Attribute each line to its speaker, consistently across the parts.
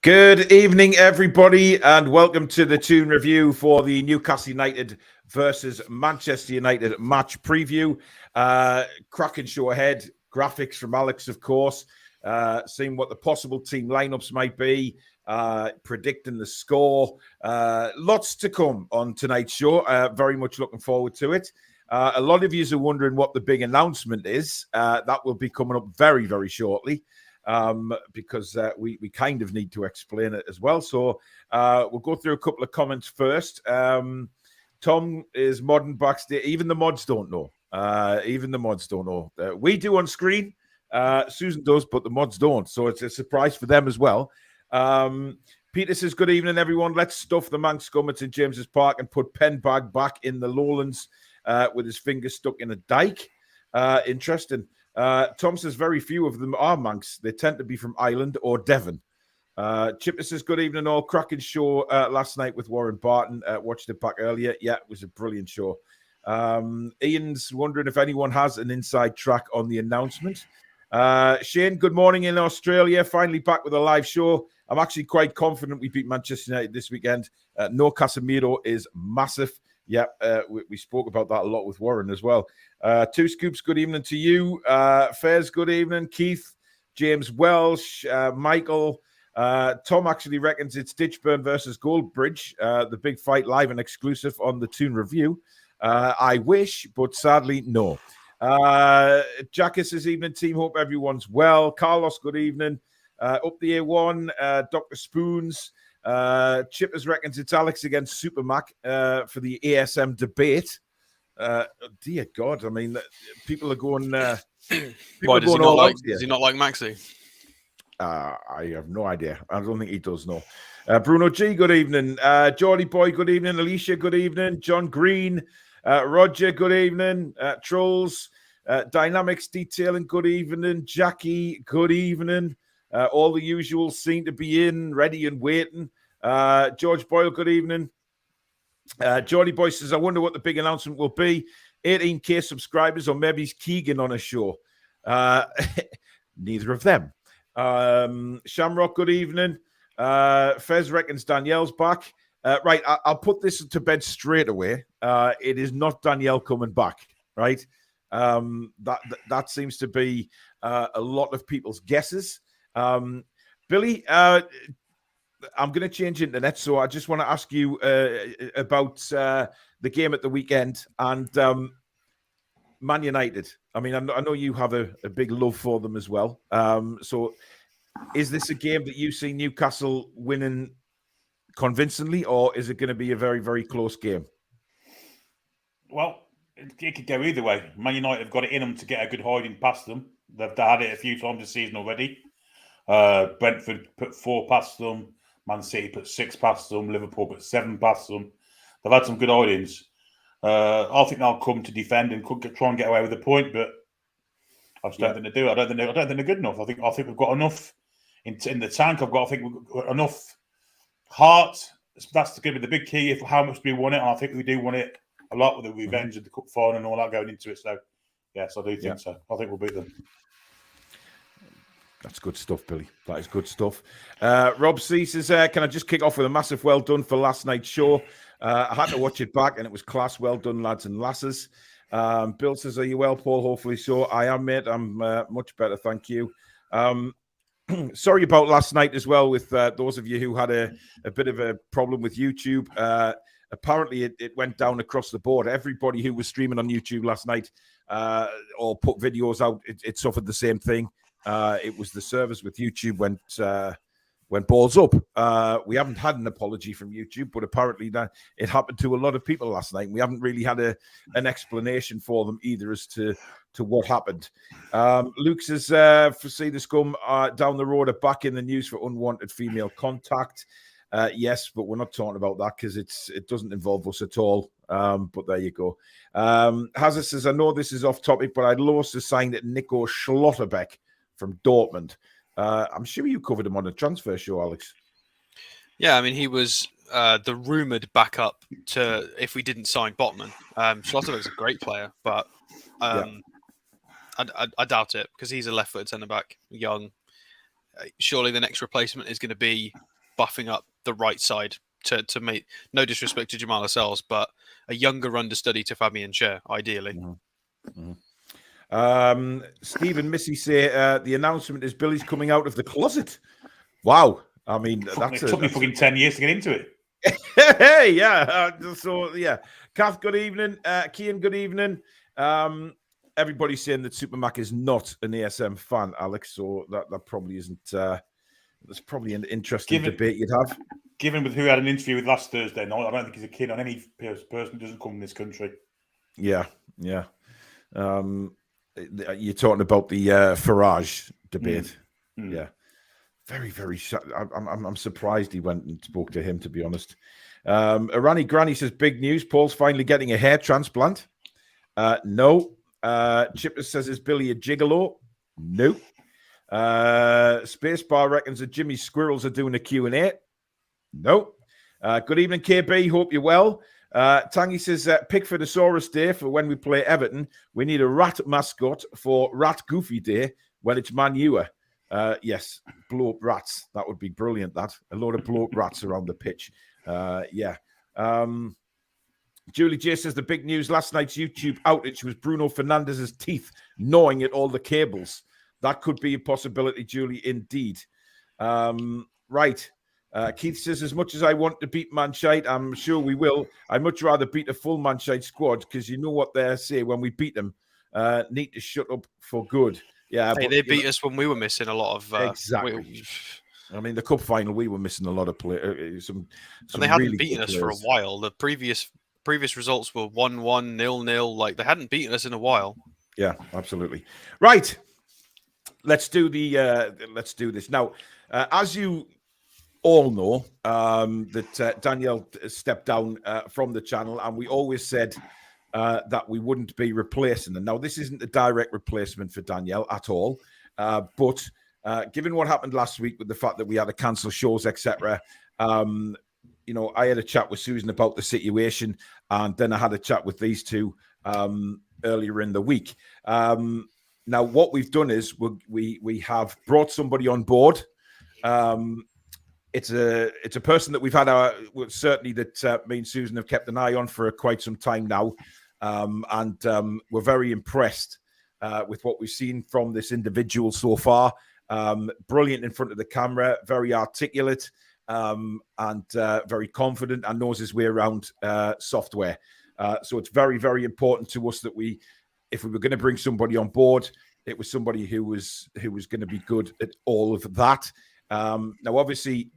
Speaker 1: Good evening, everybody, and welcome to the Toon review for the Newcastle United versus Manchester United match preview. Cracking show ahead. Graphics from Alex, of course. Seeing what the possible team lineups might be. Predicting the score. Lots to come on tonight's show. Very much looking forward to it. A lot of you are wondering what the big announcement is. That will be coming up very, very shortly. Because we kind of need to explain it as well. So we'll go through a couple of comments first. Tom is modding backstage. Even the mods don't know. We do on screen. Susan does, but the mods don't. So it's a surprise for them as well. Peter says, good evening, everyone. Let's stuff the Manx scum at St. James's Park and put Penbag back in the lowlands with his finger stuck in a dike. Interesting. Tom says very few of them are Manx. They tend to be from Ireland or Devon. Chipper says, good evening all. Cracking show last night with Warren Barton. Watched it back earlier. Yeah, it was a brilliant show. Ian's wondering if anyone has an inside track on the announcement. Shane, good morning in Australia. Finally back with a live show. I'm actually quite confident we beat Manchester United this weekend. No Casemiro is massive. Yeah, we spoke about that a lot with Warren as well. Two Scoops, good evening to you. Fairs, good evening. Keith, James Welsh, Michael. Tom actually reckons it's Ditchburn versus Goldbridge, the big fight live and exclusive on the Toon review. I wish, but sadly, no. Jackus this evening, team. Hope everyone's well. Carlos, good evening. Up the A1, Dr. Spoons. Chippers reckons it's Alex against Supermac for the ASM debate. Dear God, I mean, people are going.
Speaker 2: Why does he not like? Does he not like Maxi?
Speaker 1: I have no idea. I don't think he does know. Bruno G, good evening. Geordie Boy, good evening. Alicia, good evening. John Green, Roger, good evening. Trolls, Dynamics Detailing, good evening. Jackie, good evening. All the usuals seem to be in, ready and waiting. George Boyle, good evening. Geordie Boy says, I wonder what the big announcement will be. 18k subscribers, or maybe Keegan on a show. Neither of them. Shamrock, good evening. Fez reckons Danielle's back. Right, I'll put this to bed straight away. It is not Danielle coming back, right? That seems to be a lot of people's guesses. Billy, I'm going to change internet, so I just want to ask you about the game at the weekend and Man United. I mean, I know you have a big love for them as well. So is this a game that you see Newcastle winning convincingly, or is it going to be a very, very close game?
Speaker 3: Well, it could go either way. Man United have got it in them to get a good hiding past them. They've had it a few times this season already. Brentford put 4 past them. Man City put 6 past them. Liverpool put 7 past them. They've had some good hidings. I think they'll come to defend and try and get away with a point, but I just don't think they do. I don't think they're good enough. I think we've got enough in the tank. I think we've got enough heart. That's going to be the big key. If how much do we want it? And I think we do want it a lot with the revenge of the cup final and all that going into it. So yes, I do think so. I think we'll beat them.
Speaker 1: That's good stuff, Billy. That is good stuff. Rob C says, can I just kick off with a massive well done for last night's show? I had to watch it back and it was class. Well done, lads and lasses. Bill says, are you well, Paul? Hopefully so. I am, mate. I'm much better. Thank you. Sorry about last night as well with those of you who had a bit of a problem with YouTube. Apparently, it went down across the board. Everybody who was streaming on YouTube last night or put videos out, it suffered the same thing. It was the servers with YouTube went when balls up. We haven't had an apology from YouTube, but apparently that it happened to a lot of people last night. We haven't really had an explanation for them either as to what happened. Luke says, foresee the scum down the road are back in the news for unwanted female contact. Yes, but we're not talking about that because it doesn't involve us at all. But there you go. Hazard says, I know this is off topic, but I'd love to sign that Nico Schlotterbeck from Dortmund. I'm sure you covered him on a transfer show, Alex.
Speaker 2: Yeah, I mean, he was the rumoured backup to if we didn't sign Botman. Schlotterbeck's a great player, but I doubt it because he's a left-footed centre-back, young. Surely the next replacement is going to be buffing up the right side to make, no disrespect to Jamal Lascelles, but a younger understudy to Fabian Schär, ideally.
Speaker 1: Mm-hmm. Mm-hmm. Stephen Missy say the announcement is Billy's coming out of the closet. Wow. I mean,
Speaker 3: it took me fucking 10 years to get into it.
Speaker 1: Hey, yeah. Kath, good evening. Kian, good evening. Everybody's saying that Supermac is not an ASM fan, Alex, so that probably isn't. That's probably an interesting debate you'd have.
Speaker 3: Given with who had an interview with last Thursday night, I don't think he's a kid on any person who doesn't come in this country.
Speaker 1: Yeah. You're talking about the Farage debate. Yeah. Very, very. I'm surprised he went and spoke to him, to be honest. Irani Granny says, big news. Paul's finally getting a hair transplant. No. Chipper says, is Billy a gigolo? Nope. Spacebar reckons that Jimmy Squirrels are doing a Q&A. Nope. Good evening, KB. Hope you're well. Tangy says, Pickfordosaurus Day for when we play Everton. We need a rat mascot for Rat Goofy Day when it's Manure. Yes, blow up rats. That would be brilliant, that. A load of blow up rats around the pitch. Yeah. Julie J says, the big news last night's YouTube outage was Bruno Fernandez's teeth gnawing at all the cables. That could be a possibility, Julie, indeed. Right. Keith says, as much as I want to beat Manshite, I'm sure we will. I'd much rather beat a full Manshite squad because you know what they say when we beat them. Need to shut up for good. Yeah,
Speaker 2: hey, they beat us when we were missing a lot of...
Speaker 1: exactly. I mean, the cup final, we were missing a lot of players.
Speaker 2: And they hadn't beaten us for a while. The previous results were 1-1, 0-0. Like, they hadn't beaten us in a while.
Speaker 1: Yeah, absolutely. Right. Let's do this. Now, as you all know, that Danielle stepped down from the channel, and we always said that we wouldn't be replacing them. Now, this isn't a direct replacement for Danielle at all, but given what happened last week with the fact that we had to cancel shows, etc., you know, I had a chat with Susan about the situation, and then I had a chat with these two earlier in the week. Now, what we've done is we have brought somebody on board. It's a person that we've had certainly that me and Susan have kept an eye on for quite some time now, and we're very impressed with what we've seen from this individual so far. Brilliant in front of the camera, very articulate, and very confident, and knows his way around software. So it's very, very important to us that if we were going to bring somebody on board, it was somebody who was going to be good at all of that. Now, obviously,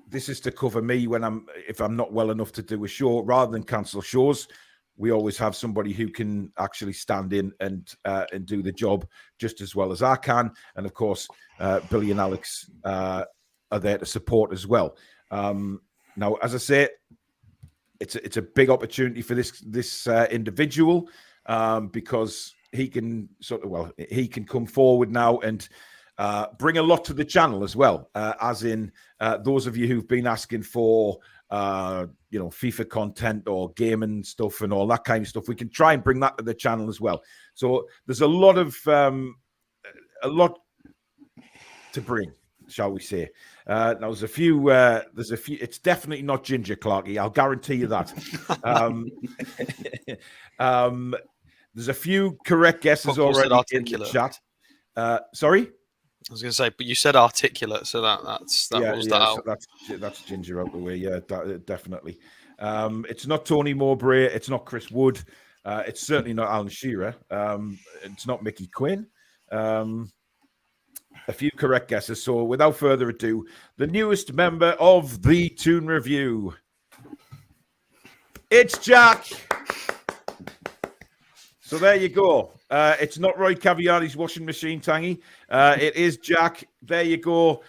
Speaker 1: this is to cover me if I'm not well enough to do a show. Rather than cancel shows, we always have somebody who can actually stand in and do the job just as well as I can. And of course, Billy and Alex are there to support as well. Now, as I say, it's a big opportunity for this individual because he can he can come forward now and bring a lot to the channel as well, as in those of you who've been asking for FIFA content or gaming stuff and all that kind of stuff. We can try and bring that to the channel as well. So there's a lot to bring, shall we say. Now there's a few. It's definitely not Ginger Clarkey. I'll guarantee you that. There's a few correct guesses already in the chat. Sorry.
Speaker 2: I was going to say, but you said articulate, so that rules that out.
Speaker 1: So that's Ginger out the way. Yeah, definitely. It's not Tony Mowbray. It's not Chris Wood. It's certainly not Alan Shearer. It's not Mickey Quinn. A few correct guesses. So without further ado, the newest member of the Toon Review. It's Jack. So there you go. It's not Roy Caviari's washing machine, Tangy. It is Jack. There you go.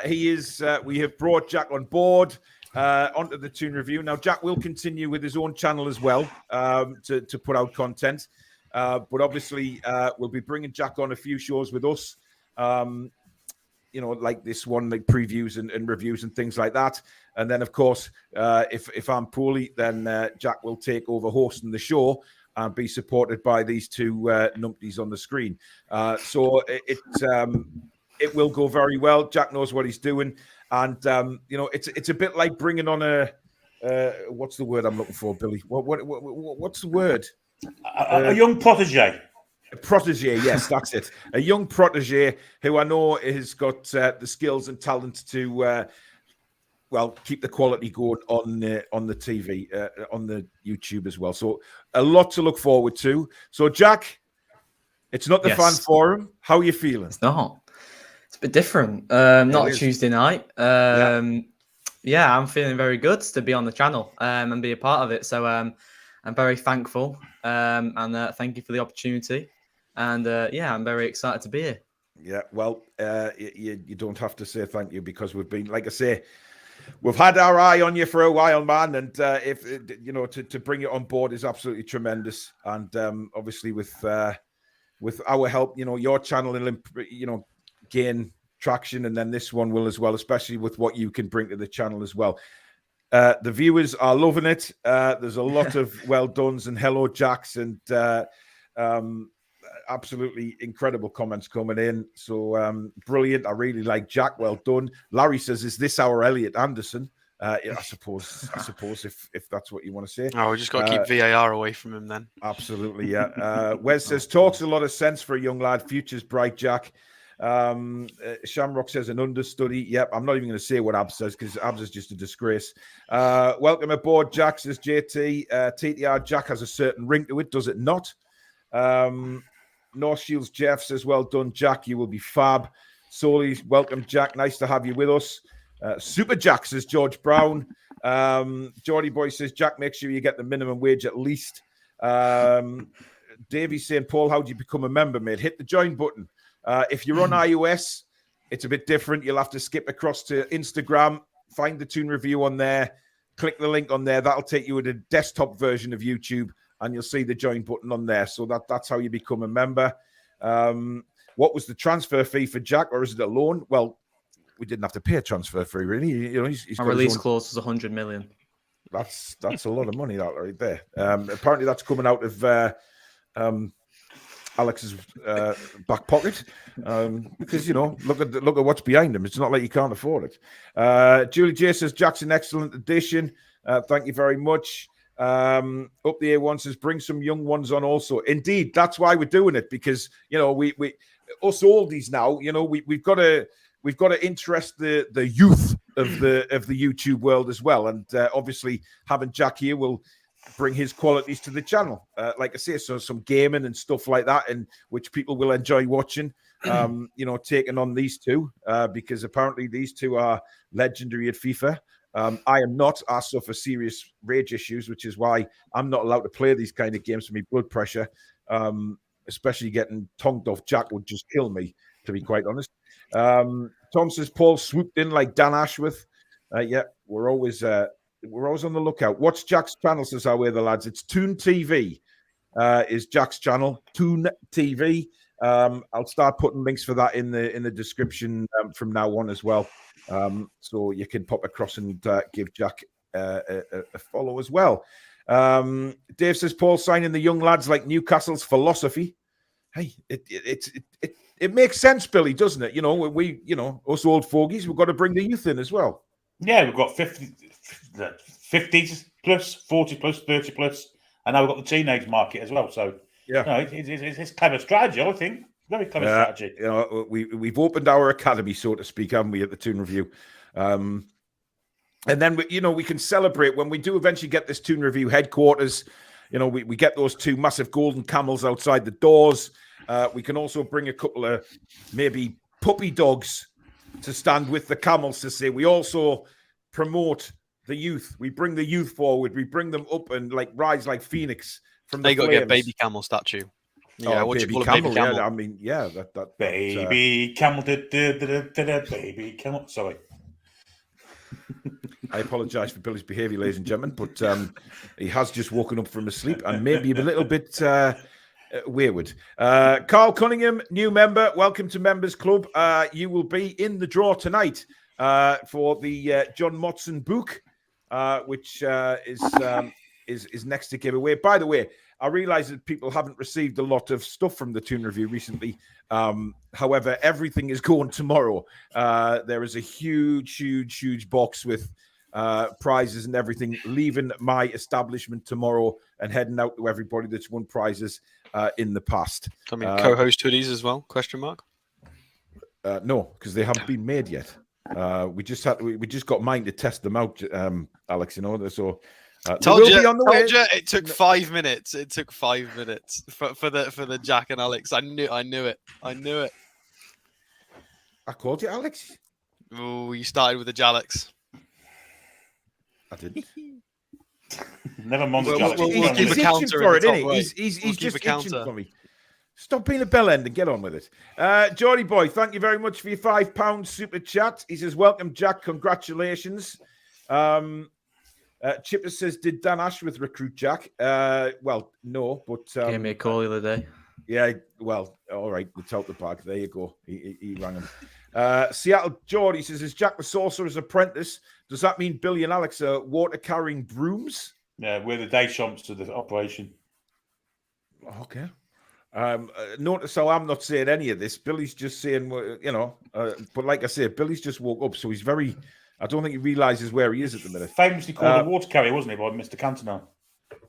Speaker 1: He is. We have brought Jack on board onto the Toon Review. Now, Jack will continue with his own channel as well to put out content. But obviously, we'll be bringing Jack on a few shows with us. Like this one, like previews and reviews and things like that. And then, of course, if I'm poorly, then Jack will take over hosting the show and be supported by these two numpties on the screen. So it will go very well. Jack knows what he's doing. And, it's a bit like bringing on what's the word I'm looking for, Billy? What's the word?
Speaker 3: A young protege.
Speaker 1: A protege, yes, that's it. A young protege who I know has got the skills and talent to, keep the quality going on the TV, on the YouTube as well. So a lot to look forward to. So, Jack, it's not the fan forum. How are you feeling?
Speaker 4: It's not. It's a bit different. Not a Tuesday night. I'm feeling very good to be on the channel and be a part of it. So I'm very thankful and thank you for the opportunity. And I'm very excited to be here.
Speaker 1: Yeah, well, you don't have to say thank you because we've been, like I say, we've had our eye on you for a while, man. And to bring you on board is absolutely tremendous. And obviously with our help, your channel will, gain traction, and then this one will as well, especially with what you can bring to the channel as well. The viewers are loving it. There's a lot of well dones and hello Jacks and absolutely incredible comments coming in. So brilliant. I really like Jack. Well done. Larry says, "Is this our Elliot Anderson?" I suppose if that's what you want to say.
Speaker 2: Oh, we just got to keep VAR away from him then.
Speaker 1: Absolutely, yeah. Wes says, "Talks a lot of sense for a young lad. Future's bright, Jack." Shamrock says an understudy. Yep, I'm not even going to say what Abs says because Abs is just a disgrace. Welcome aboard, Jack, says JT. TTR Jack has a certain ring to it, does it not? North Shields Jeff says, "Well done, Jack. You will be fab." Solly, welcome, Jack. Nice to have you with us. Super Jack says George Brown. Geordie Boy says, "Jack, make sure you get the minimum wage at least." Davey saying, "Paul, how do you become a member, mate? Hit the join button. If you're on iOS, it's a bit different. You'll have to skip across to Instagram, find the Toon Review on there, click the link on there. That'll take you to the desktop version of YouTube, and you'll see the join button on there. So that's how you become a member. What was the transfer fee for Jack, or is it a loan? Well, we didn't have to pay a transfer fee, really. He's
Speaker 4: Our release clause was 100 million.
Speaker 1: That's a lot of money, that right there. Apparently, that's coming out of Alex's back pocket because look at what's behind him. It's not like you can't afford it. Julie J says Jack's an excellent addition. Thank you very much. Up the A1 says bring some young ones on also. Indeed, that's why we're doing it because we us oldies now. We've got to interest the youth of the YouTube world as well, and obviously having Jack here will bring his qualities to the channel. Like I say, so some gaming and stuff like that, and which people will enjoy watching. Taking on these two because apparently these two are legendary at FIFA. I am not. I suffer serious rage issues, which is why I'm not allowed to play these kind of games for me blood pressure. Especially getting tongued off Jack would just kill me, to be quite honest. Tom says Paul swooped in like Dan Ashworth. We're always on the lookout. What's Jack's channel? Says our way the lads. It's Toon TV. Is Jack's channel Toon TV? I'll start putting links for that in the description from now on as well. So you can pop across and give Jack a follow as well. Dave says Paul signing the young lads like Newcastle's philosophy. Hey, it makes sense, Billy, doesn't it? We us old fogies, we've got to bring the youth in as well.
Speaker 3: Yeah, we've got 50 plus, 40 plus, 30 plus, and now we've got the teenage market as well. So yeah, it's clever strategy, I think. Very clever strategy.
Speaker 1: We've opened our academy, so to speak, haven't we, at the Toon Review? And then we can celebrate when we do eventually get this Toon Review headquarters. We get those two massive golden camels outside the doors. We can also bring a couple of maybe puppy dogs to stand with the camels to say we also promote the youth. We bring the youth forward. We bring them up and like rise like phoenix from the
Speaker 2: They got to
Speaker 1: flames.
Speaker 2: get baby camel statue. Yeah,
Speaker 1: Oh,
Speaker 2: what do you
Speaker 1: baby
Speaker 2: call a
Speaker 1: camel,
Speaker 2: baby camel?
Speaker 1: Yeah, I mean, yeah, that
Speaker 3: baby camel, baby camel. Sorry.
Speaker 1: I apologise for Billy's behaviour, ladies and gentlemen, but he has just woken up from his sleep and maybe a little bit wayward. Carl Cunningham, new member. Welcome to Members Club. You will be in the draw tonight for the John Motson book, which is next to give away. By the way, I realise that people haven't received a lot of stuff from the Toon Review recently. However, everything is going tomorrow. There is a huge box with prizes and everything leaving my establishment tomorrow and heading out to everybody that's won prizes in the past.
Speaker 2: I mean, co-host hoodies as well? Question mark.
Speaker 1: No, because they haven't been made yet. We just got mine to test them out, Alex. You know, so.
Speaker 2: Told you, it took 5 minutes. It took 5 minutes for the Jack and Alex. I knew it.
Speaker 1: I called you Alex.
Speaker 2: Oh, you started with the Jalex.
Speaker 1: I didn't.
Speaker 3: Never mind.
Speaker 1: He's itching for it, isn't he? He's just itching for me. Stop being a bell end and get on with it. Geordie boy, thank you very much for your £5 super chat. He says, welcome, Jack. Congratulations. Chipper says, did Dan Ashworth recruit Jack? Well, no, but...
Speaker 4: gave me a call the other day.
Speaker 1: Yeah, well, all right. It's out the bag. There you go. He rang him. Seattle Geordie says, is Jack the Sorcerer's apprentice? Does that mean Billy and Alex are water-carrying brooms?
Speaker 3: Yeah, we're the day chomps of the operation.
Speaker 1: Okay. Notice how I'm not saying any of this. Billy's just saying, you know, but like I said, Billy's just woke up, so he's very... I don't think he realises where he is at the minute.
Speaker 3: Famously called a water carrier, wasn't he, by Mr. Cantona?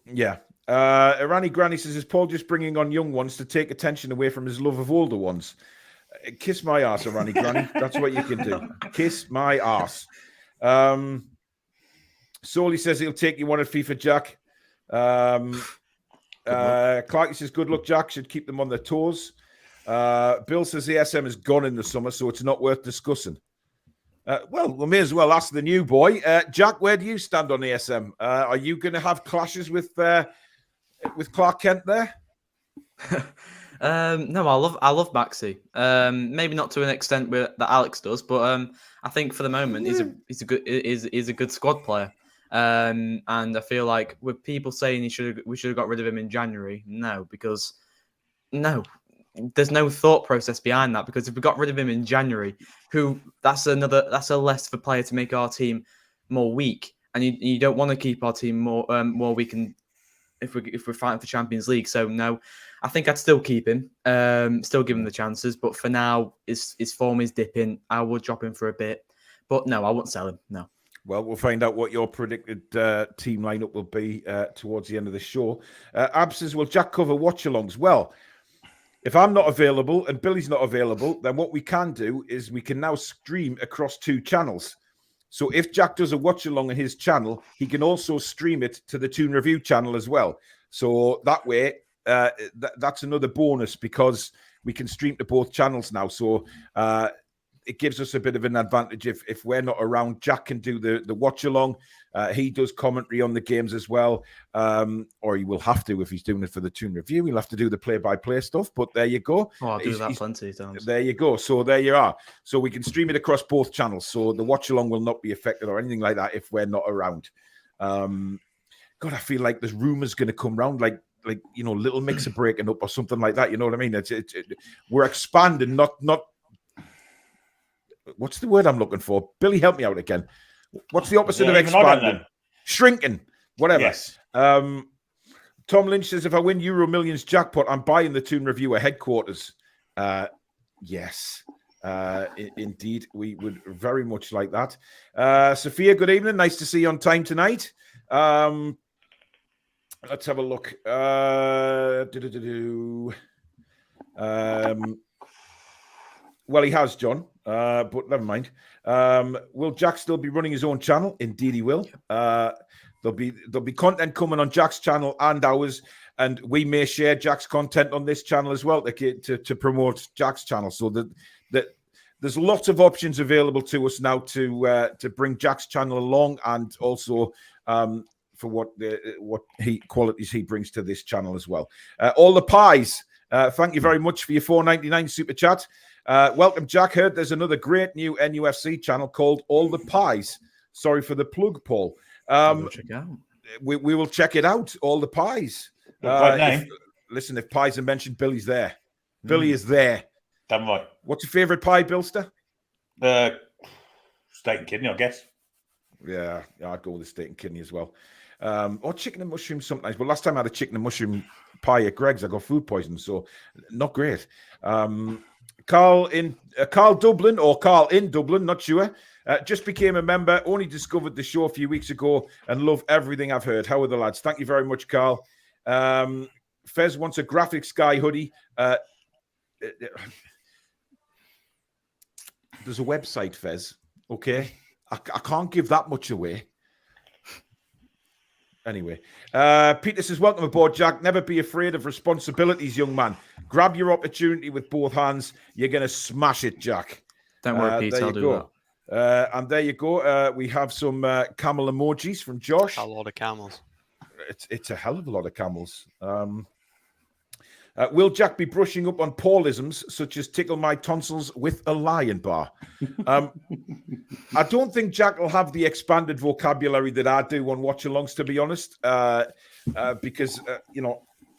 Speaker 1: Yeah. Irani Granny says, is Paul just bringing on young ones to take attention away from his love of older ones? Kiss my ass, Irani Granny. That's what you can do. Kiss my ass. Solly says he'll take you one at FIFA, Jack. Clarky says, good luck, Jack. Should keep them on their toes. Bill says the SM is gone in the summer, so it's not worth discussing. Well, we may as well ask the new boy. Jack, where do you stand on ESM? Are you going to have clashes with Clark Kent there?
Speaker 4: No, I love Maxi. Maybe not to an extent that Alex does, but I think for the moment he's a good squad player. And I feel like with people saying we should have got rid of him in January, there's no thought process behind that, because if we got rid of him in January, that's a less of a player to make our team more weak, and you don't want to keep our team more weak if we're fighting for Champions League. So no, I think I'd still keep him, still give him the chances, but for now his form is dipping. I would drop him for a bit, but no, I wouldn't sell him. No.
Speaker 1: Well, we'll find out what your predicted team lineup will be towards the end of the show. Ab says, will Jack cover watch-alongs? Well, if I'm not available and Billy's not available, then what we can do is we can now stream across 2 channels. So if Jack does a watch-along on his channel, he can also stream it to the Toon Review channel as well. So that way, that's another bonus, because we can stream to both channels now. So it gives us a bit of an advantage if we're not around. Jack can do the watch-along. He does commentary on the games as well, or he will have to if he's doing it for the Toon Review. He'll have to do the play-by-play stuff, but there you go.
Speaker 4: Oh, I'll do that plenty of times.
Speaker 1: There you go. So there you are. So we can stream it across both channels, so the watch-along will not be affected or anything like that if we're not around. God, I feel like there's rumours going to come round, like you know, Little Mix are breaking up or something like that. You know what I mean? We're expanding, not. What's the word I'm looking for? Billy, help me out again. What's the opposite of expanding? Shrinking. Whatever. Yes. Tom Lynch says, if I win Euro Millions jackpot, I'm buying the Toon Reviewer headquarters. Yes. Indeed. We would very much like that. Sophia, good evening. Nice to see you on time tonight. Let's have a look. Well, he has, John, but never mind. Will Jack still be running his own channel? Indeed, he will. There'll be content coming on Jack's channel and ours, and we may share Jack's content on this channel as well to promote Jack's channel. So that there's lots of options available to us now to bring Jack's channel along, and also for what qualities he brings to this channel as well. All the pies. Thank you very much for your $4.99 super chat. Welcome, Jack. Heard there's another great new NUFC channel called All the Pies. Sorry for the plug, Paul.
Speaker 4: Check it out.
Speaker 1: We will check it out. All the pies. Listen, if pies are mentioned, Billy's there. Billy is there.
Speaker 3: Damn right.
Speaker 1: What's your favourite pie, Bilster?
Speaker 3: Steak and kidney, I guess.
Speaker 1: Yeah, I'd go with the steak and kidney as well. Or chicken and mushroom sometimes. But last time I had a chicken and mushroom pie at Greg's, I got food poisoning, so not great. Carl in Dublin, or Carl in Dublin, not sure. Just became a member, only discovered the show a few weeks ago and love everything I've heard. How are the lads? Thank you very much, Carl. Fez wants a graphic sky hoodie. There's a website, Fez, okay? I can't give that much away. Anyway, Peter says, welcome aboard, Jack. Never be afraid of responsibilities, young man. Grab your opportunity with both hands. You're going to smash it, Jack.
Speaker 4: Don't worry, Pete, I'll do
Speaker 1: that. And there you go. We have some camel emojis from Josh.
Speaker 2: A lot of camels.
Speaker 1: It's a hell of a lot of camels. Will Jack be brushing up on Paulisms such as tickle my tonsils with a lion bar? I don't think Jack will have the expanded vocabulary that I do on watch-alongs, to be honest, because,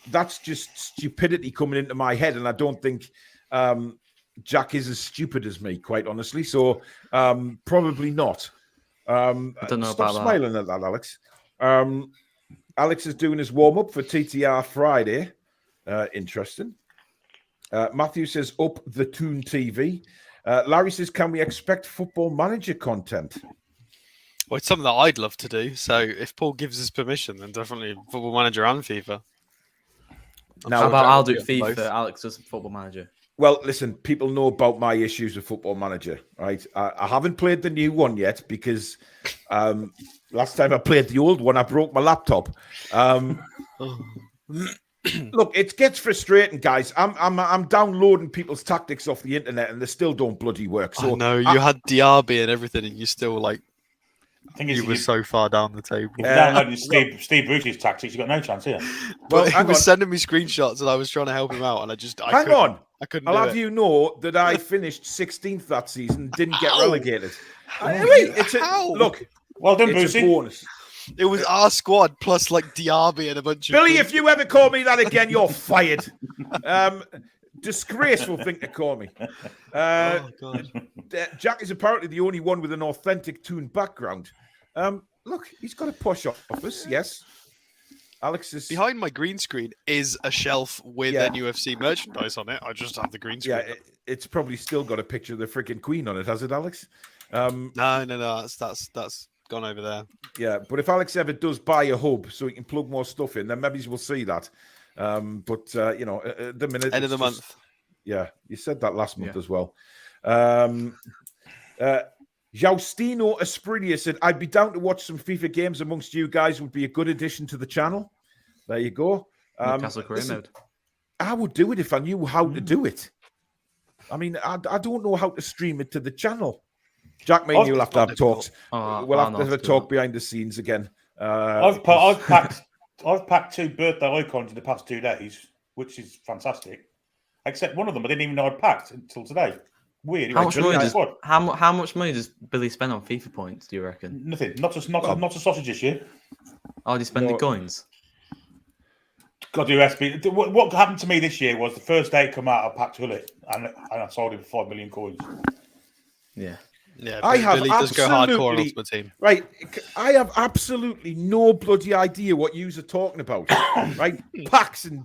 Speaker 1: that's just stupidity coming into my head, and I don't think Jack is as stupid as me, quite honestly, so probably not.
Speaker 4: I don't know
Speaker 1: Stop
Speaker 4: about
Speaker 1: smiling at that, Alex. Alex is doing his warm-up for TTR Friday. Interesting. Matthew says, up the Toon TV. Larry says, can we expect Football Manager content?
Speaker 2: Well, it's something that I'd love to do. So if Paul gives us permission, then definitely Football Manager and FIFA.
Speaker 1: Now,
Speaker 4: how about I'll do
Speaker 2: both.
Speaker 4: FIFA, Alex does Football Manager.
Speaker 1: Well, listen, people know about my issues with Football Manager, right? I haven't played the new one yet because last time I played the old one, I broke my laptop. Look, it gets frustrating, guys. I'm downloading people's tactics off the internet, and they still don't bloody work. So
Speaker 2: no, you had Diaby and everything, and you still
Speaker 3: You
Speaker 2: were so far down the table.
Speaker 3: If you downloaded Steve Bruce's tactics, you got no chance here.
Speaker 2: Well, he was sending me screenshots, and I was trying to help him out, and I couldn't.
Speaker 1: I'll have you know that I finished 16th that season, didn't get relegated. Look,
Speaker 3: well done,
Speaker 1: it's
Speaker 3: Brucey.
Speaker 1: a bonus.
Speaker 2: It was our squad plus Diaby and a bunch of
Speaker 1: Billy, if you ever call me that again, you're fired. Disgraceful thing to call me.
Speaker 2: Oh, God.
Speaker 1: Jack is apparently the only one with an authentic Toon background. Look, he's got a posh office, yes. Alex is...
Speaker 2: Behind my green screen is a shelf with NUFC merchandise on it. I just have the green screen.
Speaker 1: Yeah, it's probably still got a picture of the freaking Queen on it, has it, Alex?
Speaker 2: No, that's gone over there.
Speaker 1: Yeah, but if Alex ever does buy a hub so he can plug more stuff in, then maybe we'll see that. But the minute
Speaker 2: end of the month.
Speaker 1: Yeah, you said that last month as well. Jaustino Asprilia said, I'd be down to watch some FIFA games amongst you guys. Would be a good addition to the channel. There you go.
Speaker 4: Newcastle career mode.
Speaker 1: I would do it if I knew how to do it. I mean, I don't know how to stream it to the channel. Jack, me and you'll have to have talks. We'll have to have a talk behind the scenes again.
Speaker 3: I've packed 2 birthday icons in the past 2 days, which is fantastic. Except one of them I didn't even know I'd packed until today. Weird.
Speaker 4: How much money does Billy spend on FIFA points, do you reckon?
Speaker 3: Nothing. Not a sausage this year.
Speaker 4: Oh, do you spend the coins?
Speaker 3: Got to do SB. What happened to me this year was the first day it come out, I packed Hullet and I sold him for 5 million coins.
Speaker 4: Yeah.
Speaker 2: Yeah,
Speaker 1: Billy does go hardcore on Ultimate Team. Right. I have absolutely no bloody idea what you are talking about. Right? Packs and...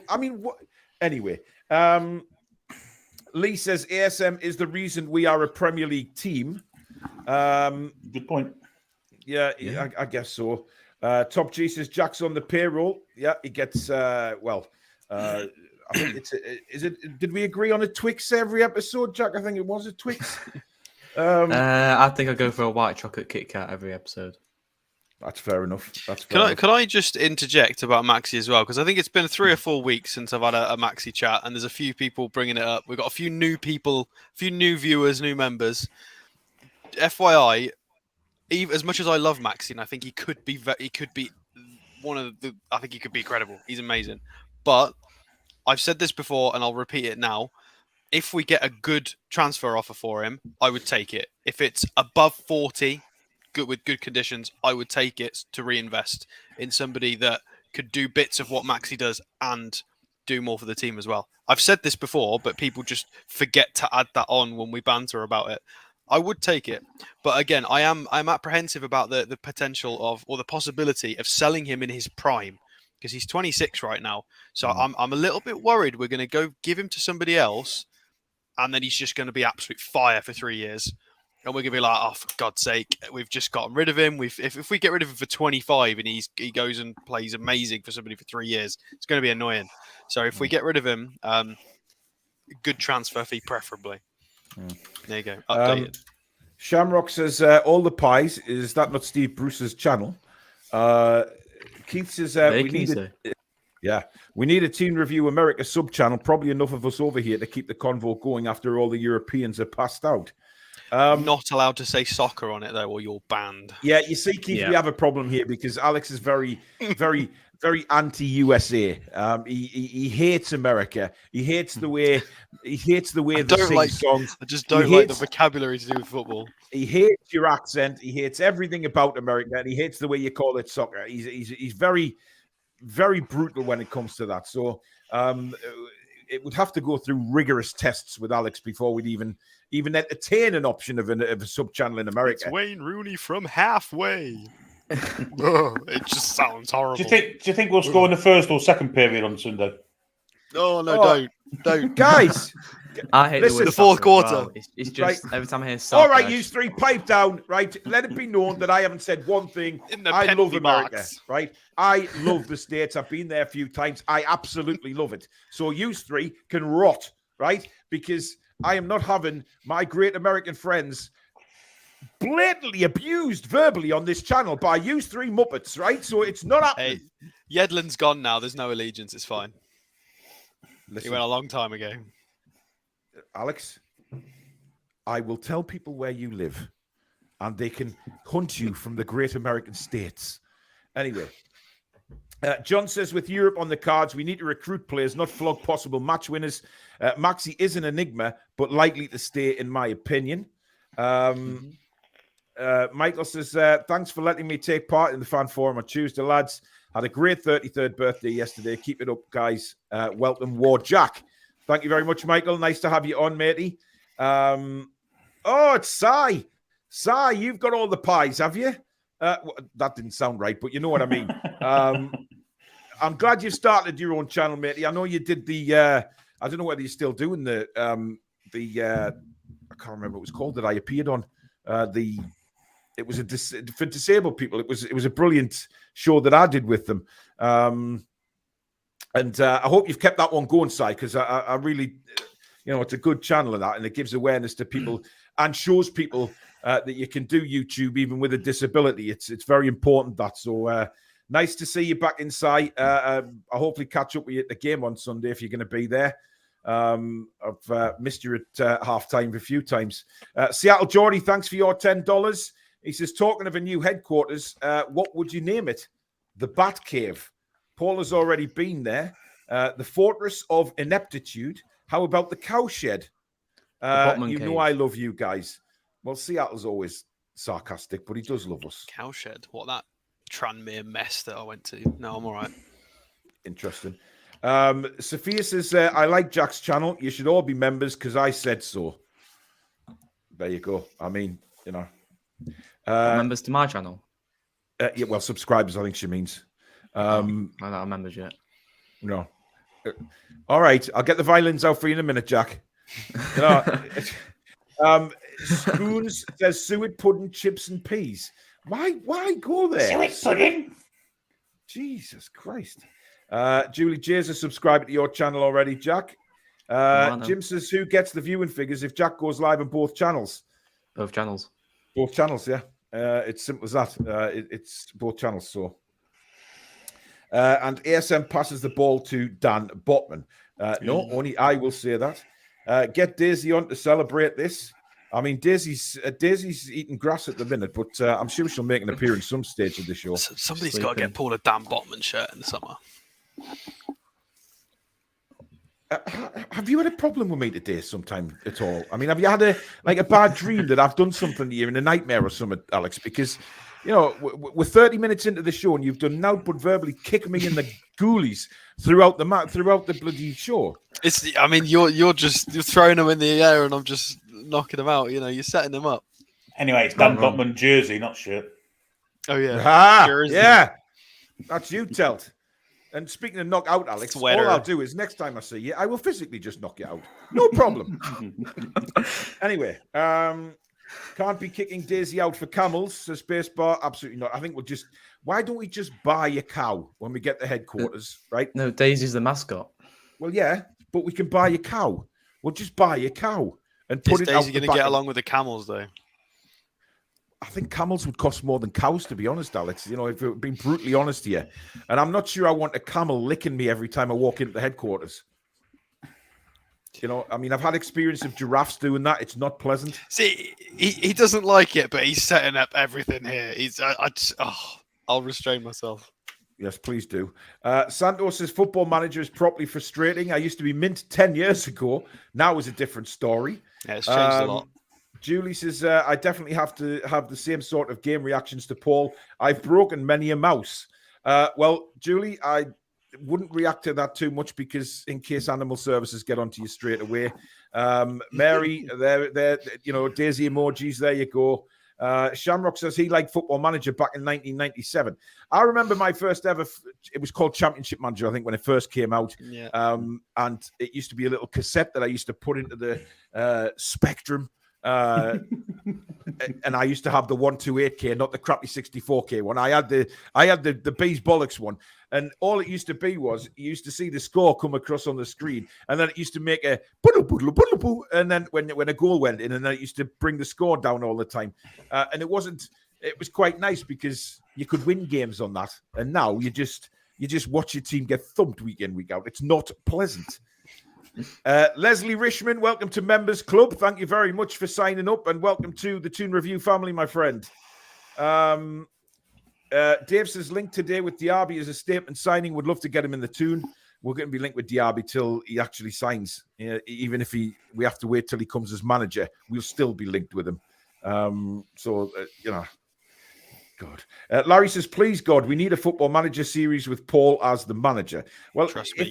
Speaker 1: I mean, what... Anyway. Lee says ASM is the reason we are a Premier League team.
Speaker 3: Good point.
Speaker 1: Yeah. I guess so. Top G says Jack's on the payroll. Yeah, he gets... I think it's... Did we agree on a Twix every episode, Jack? I think it was a Twix.
Speaker 4: I think I go for a white chocolate Kit Kat every episode.
Speaker 1: That's fair enough.
Speaker 2: Can I just interject about Maxi as well? Because I think it's been 3 or 4 weeks since I've had a Maxi chat, and there's a few people bringing it up. We've got a few new people, a few new viewers, new members. FYI, even as much as I love Maxi, and I think he could be one of the. I think he could be incredible. He's amazing, but I've said this before, and I'll repeat it now. If we get a good transfer offer for him, I would take it. If it's above 40. Good with good conditions, I would take it to reinvest in somebody that could do bits of what Maxi does and do more for the team as well. I've said this before, but people just forget to add that on when we banter about it. I would take it, but again, I'm apprehensive about the potential of or the possibility of selling him in his prime because he's 26 right now. So I'm a little bit worried we're going to go give him to somebody else, and then he's just going to be absolute fire for 3 years. And we're gonna be like, oh, for God's sake, we've just gotten rid of him. If we get rid of him for 25 and he goes and plays amazing for somebody for 3 years, it's going to be annoying. So if we get rid of him, good transfer fee preferably. There you go. Updated.
Speaker 1: Shamrock says all the pies. Is that not Steve Bruce's channel? Keith says we need a Toon Review America sub channel. Probably enough of us over here to keep the convo going after all the Europeans are passed out.
Speaker 2: Not allowed to say soccer on it though, or you're banned.
Speaker 1: Yeah, you see, Keith, we have a problem here because Alex is very, very, very anti-USA. He hates America. He hates the way they sing songs.
Speaker 2: I just don't like the vocabulary to do with football.
Speaker 1: He hates your accent. He hates everything about America, and he hates the way you call it soccer. He's very, very brutal when it comes to that. So it would have to go through rigorous tests with Alex before we'd even entertain an option of a sub channel in America.
Speaker 2: It's Wayne Rooney from halfway. It just sounds horrible.
Speaker 3: Do you think we'll score in the first or second period on Sunday?
Speaker 2: No, don't,
Speaker 1: guys.
Speaker 4: I hate
Speaker 2: the fourth quarter.
Speaker 4: Well. It's just every time I hear
Speaker 1: soccer. All right, you three, pipe down. Right, let it be known that I haven't said one thing. I love America. Right, I love the States. I've been there a few times. I absolutely love it. So you three can rot, right? Because I am not having my great American friends blatantly abused verbally on this channel by you three Muppets, right? So it's not happening.
Speaker 2: Hey, Yedlin's gone now. There's no allegiance. It's fine.
Speaker 1: Listen,
Speaker 2: he went a long time ago.
Speaker 1: Alex, I will tell people where you live and they can hunt you from the great American states. Anyway, John says, with Europe on the cards, we need to recruit players, not flog possible match winners. Maxi is an enigma, but likely to stay, in my opinion. Michael says, thanks for letting me take part in the fan forum on Tuesday, lads. Had a great 33rd birthday yesterday. Keep it up, guys. Welcome, War Jack. Thank you very much, Michael. Nice to have you on, matey. It's Sai. Sai, you've got all the pies, have you? That didn't sound right, but you know what I mean. I'm glad you've started your own channel, matey. I know you did the... I don't know whether you're still doing the I can't remember what it was called that I appeared on. It was for disabled people. It was a brilliant show that I did with them. And I hope you've kept that one going, Si, because I really, it's a good channel of that, and it gives awareness to people and shows people that you can do YouTube even with a disability. It's very important, that. So nice to see you back inside. I'll hopefully catch up with you at the game on Sunday if you're going to be there. I've missed you at halftime a few times. Seattle Geordie, thanks for your $10. He says, talking of a new headquarters, what would you name it? The Bat Cave. Paul has already been there. The Fortress of Ineptitude. How about the Cowshed? Know I love you guys. Well, Seattle's always sarcastic, but he does love us.
Speaker 2: Cowshed? What, that Tranmere mess that I went to? No, I'm all right.
Speaker 1: Interesting. Sophia says, I like Jack's channel. You should all be members because I said so. There you go. I mean,
Speaker 4: members to my channel?
Speaker 1: Yeah, well, subscribers, I think she means.
Speaker 4: I'm not members yet.
Speaker 1: No. All right. I'll get the violins out for you in a minute, Jack. Spoons says suet pudding, chips and peas. Why go there?
Speaker 3: Suet pudding?
Speaker 1: Jesus Christ. Julie J's has subscribed to your channel already, Jack. Jim says, who gets the viewing figures if Jack goes live on both channels?
Speaker 4: Both channels.
Speaker 1: Both channels, yeah. It's simple as that. It's both channels. So, and ASM passes the ball to Dan Botman. No, only I will say that. Get Daisy on to celebrate this. I mean, Daisy's eating grass at the minute, but I'm sure she'll make an appearance some stage of the show.
Speaker 2: Somebody's got to get Paul a Dan Botman shirt in the summer.
Speaker 1: Have you had a problem with me today sometime at all? I mean, have you had a bad dream that I've done something to you in a nightmare or something, Alex? Because, you know, we're 30 minutes into the show and you've done now but verbally kick me in the ghoulies throughout the bloody show.
Speaker 2: I mean, you're throwing them in the air and I'm just knocking them out. You know, you're setting them up.
Speaker 3: Anyway, it's Dan Botman jersey, not shirt.
Speaker 2: Oh yeah,
Speaker 1: jersey. Yeah, that's you, Telt. And speaking of knock out, Alex, all I'll do is next time I see you, I will physically just knock you out. No problem. Anyway, can't be kicking Daisy out for camels, says Spacebar. Absolutely not. I think why don't we just buy a cow when we get to headquarters, right?
Speaker 4: No, Daisy's the mascot.
Speaker 1: Well, yeah, but we can buy a cow. We'll just buy a cow and put it out. Is
Speaker 2: Daisy going to get along with the camels, though?
Speaker 1: I think camels would cost more than cows, to be honest, Alex. You know, if we're being brutally honest here. And I'm not sure I want a camel licking me every time I walk into the headquarters. You know, I mean, I've had experience of giraffes doing that. It's not pleasant.
Speaker 2: See, he doesn't like it, but he's setting up everything here. I'll restrain myself.
Speaker 1: Yes, please do. Santos says football manager is properly frustrating. I used to be mint 10 years ago. Now is a different story.
Speaker 2: Yeah, it's changed a lot.
Speaker 1: Julie says, I definitely have to have the same sort of game reactions to Paul. I've broken many a mouse. Well, Julie, I wouldn't react to that too much because in case animal services get onto you straight away. Mary, there, you know, Daisy emojis, there you go. Shamrock says he liked Football Manager back in 1997. I remember my first ever, it was called Championship Manager, I think, when it first came out.
Speaker 2: Yeah.
Speaker 1: And it used to be a little cassette that I used to put into the Spectrum. And I used to have the 128K, not the crappy 64K one. I had the Bees Bollocks one, and all it used to be was you used to see the score come across on the screen, and then it used to make a and then when a goal went in, and then it used to bring the score down all the time. And it was quite nice because you could win games on that. And now you just watch your team get thumped week in, week out. It's not pleasant. Leslie Richmond, welcome to Members Club. Thank you very much for signing up, and welcome to the Toon Review family, my friend. Dave says linked today with Diaby as a statement signing. Would love to get him in the Toon. We're going to be linked with Diaby till he actually signs. Even if we have to wait till he comes as manager, we'll still be linked with him. You know. God. Larry says, please, God, we need a Football Manager series with Paul as the manager. Well,
Speaker 2: trust me,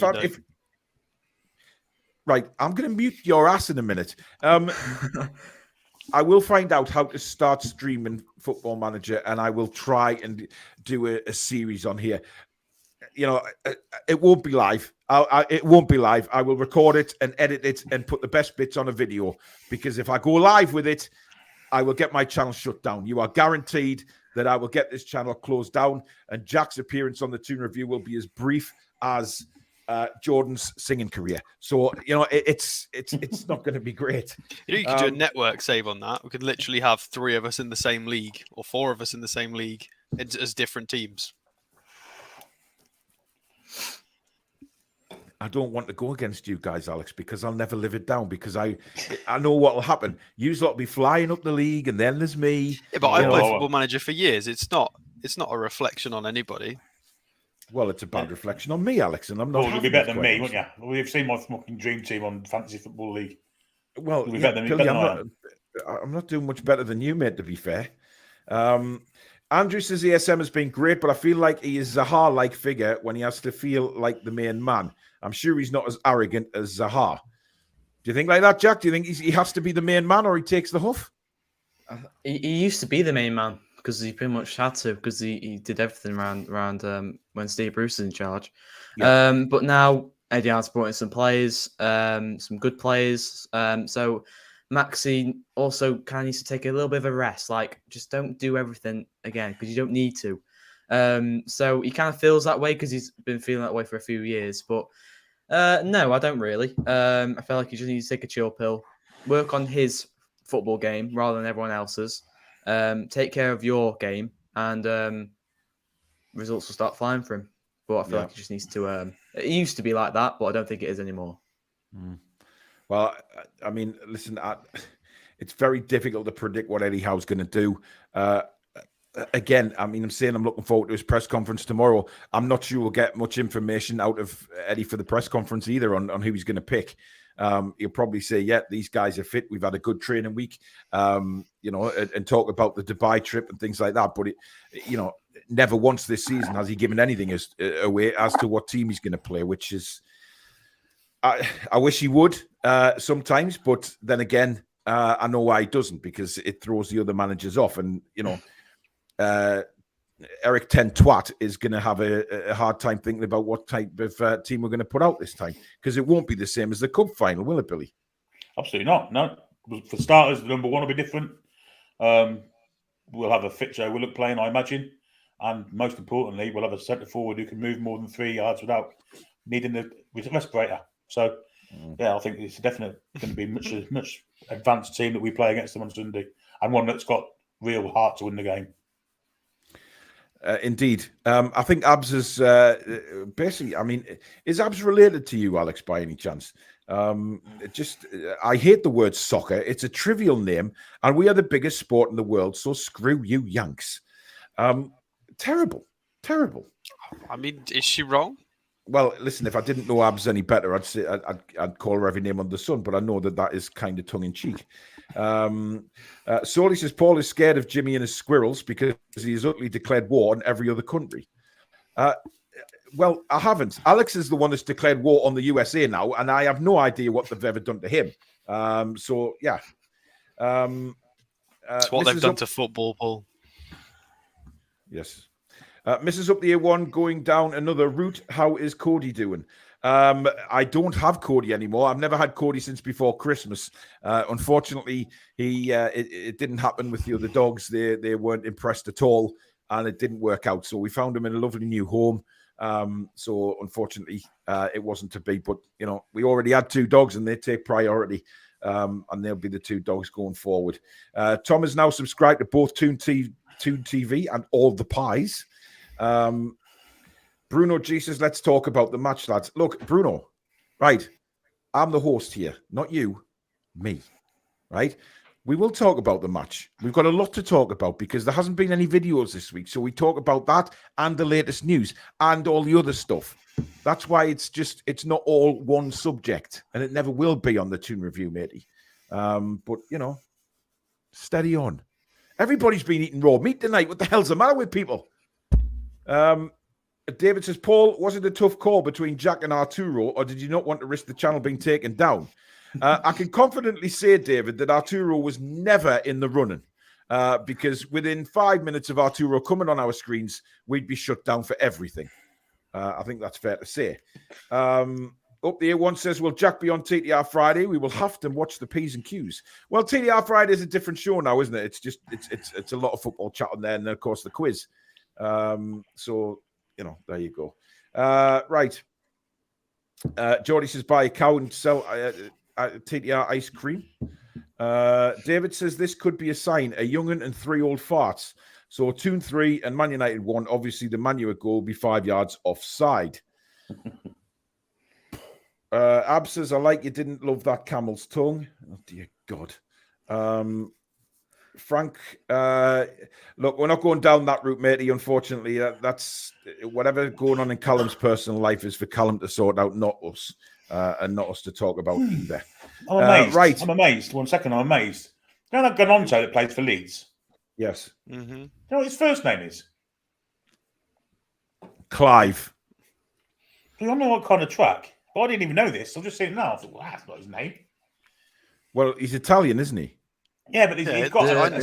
Speaker 1: right, I'm going to mute your ass in a minute. I will find out how to start streaming Football Manager, and I will try and do a series on here. You know, it won't be live. It won't be live. I will record it and edit it and put the best bits on a video, because if I go live with it, I will get my channel shut down. You are guaranteed that I will get this channel closed down, and Jack's appearance on the Toon Review will be as brief as Jordan's singing career. So, you know, it's not going to be great.
Speaker 2: You know, you could do a network save on that. We could literally have 3 of us in the same league, or 4 of us in the same league as different teams.
Speaker 1: I don't want to go against you guys, Alex, because I'll never live it down, because I know what will happen. You lot will be flying up the league, and then there's me.
Speaker 2: Yeah, but I've played Football Manager for years. It's not a reflection on anybody.
Speaker 1: Well, it's a bad reflection on me, Alex, and I'm not.
Speaker 3: Well, you'll be better than me, won't you? Well, you've seen my fucking dream team on Fantasy Football League.
Speaker 1: Well,
Speaker 3: you'll be better than me.
Speaker 1: I'm not doing much better than you, mate, to be fair. Andrew says ESM has been great, but I feel like he is Zaha like figure when he has to feel like the main man. I'm sure he's not as arrogant as Zaha. Do you think like that, Jack? Do you think he has to be the main man, or he takes the huff?
Speaker 4: He used to be the main man, because he pretty much had to, because he did everything around when Steve Bruce was in charge. Yeah. But now Eddie Howe's brought in some players, some good players. So Maxi also kind of needs to take a little bit of a rest. Like, just don't do everything again, because you don't need to. So he kind of feels that way because he's been feeling that way for a few years. But no, I don't really. I feel like he just needs to take a chill pill, work on his football game rather than everyone else's. take care of your game, and results will start flying for him. But I feel like he just needs to. It used to be like that, but I don't think it is anymore.
Speaker 1: Well, I mean, listen, it's very difficult to predict what Eddie Howe's going to do. Again, I mean, I'm saying I'm looking forward to his press conference tomorrow. I'm not sure we'll get much information out of Eddie for the press conference either on who he's going to pick. He'll probably say, yeah, these guys are fit. We've had a good training week, and talk about the Dubai trip and things like that. But, never once this season has he given anything away as to what team he's going to play, which is, I wish he would sometimes. But then again, I know why he doesn't, because it throws the other managers off. And, Eric Ten Twat is going to have a hard time thinking about what type of team we're going to put out this time, because it won't be the same as the cup final, will it, Billy?
Speaker 3: Absolutely not. No. For starters, the number one will be different. We'll have a fit Joe Willock playing, I imagine, and most importantly, we'll have a centre forward who can move more than 3 yards without needing the respirator. So, yeah, I think it's definitely going to be much advanced team that we play against them on Sunday, and one that's got real heart to win the game.
Speaker 1: Indeed. I think Abs is basically, I mean, is Abs related to you, Alex, by any chance? I hate the word soccer. It's a trivial name, and we are the biggest sport in the world, so screw you, Yanks. Terrible.
Speaker 2: I mean, is she wrong?
Speaker 1: Well, listen, if I didn't know Abs any better, I'd say I'd call her every name under the sun, but I know that is kind of tongue-in-cheek. Soli says Paul is scared of Jimmy and his squirrels because he has utterly declared war on every other country. Well, I haven't. Alex is the one that's declared war on the USA now, and I have no idea what they've ever done to him. So, yeah.
Speaker 2: It's what they've done to football, Paul.
Speaker 1: Yes. Mrs. Up the A1 going down another route. How is Cody doing? I don't have Cody anymore. I've never had Cody since before Christmas. Unfortunately, it didn't happen with the other dogs. They weren't impressed at all, and it didn't work out. So we found him in a lovely new home. So unfortunately, it wasn't to be. But we already had 2 dogs, and they take priority. And they'll be the 2 dogs going forward. Tom is now subscribed to both Toon TV and all the pies. Bruno G says, let's talk about the match, lads. Look, Bruno, right? I'm the host here, not you, me, right? We will talk about the match. We've got a lot to talk about because there hasn't been any videos this week. So we talk about that and the latest news and all the other stuff. That's why it's not all one subject, and it never will be on the Toon review, matey. But, steady on. Everybody's been eating raw meat tonight. What the hell's the matter with people? David says, Paul, was it a tough call between Jack and Arturo, or did you not want to risk the channel being taken down? I can confidently say, David, that Arturo was never in the running, because within 5 minutes of Arturo coming on our screens, we'd be shut down for everything. I think that's fair to say. Up the A1 says, will Jack be on TTR Friday? We will have to watch the P's and Q's. Well, TTR Friday is a different show now, isn't it? It's a lot of football chat on there, and then, of course, the quiz. So, there you go. Right. Jordy says, buy a cow and sell TTR ice cream. David says, this could be a sign, a young'un and 3 old farts. So Toon 3 and Man United 1. Obviously, the Man U goal will be 5 yards offside. Ab says, I like you didn't love that camel's tongue. Oh, dear God. Frank, look, we're not going down that route, matey. Unfortunately, that's whatever going on in Callum's personal life is for Callum to sort out, not us, and not us to talk about either.
Speaker 3: I'm amazed.
Speaker 1: Right.
Speaker 3: I'm amazed. 1 second, I'm amazed. You know that Ganonto that plays for Leeds?
Speaker 1: Yes.
Speaker 2: Mm-hmm.
Speaker 3: You know what his first name is?
Speaker 1: Clive.
Speaker 3: I don't know what kind of track. But I didn't even know this. I'm just saying now. I thought, well, that's not his name.
Speaker 1: Well, he's Italian, isn't he?
Speaker 3: Yeah, but he's got...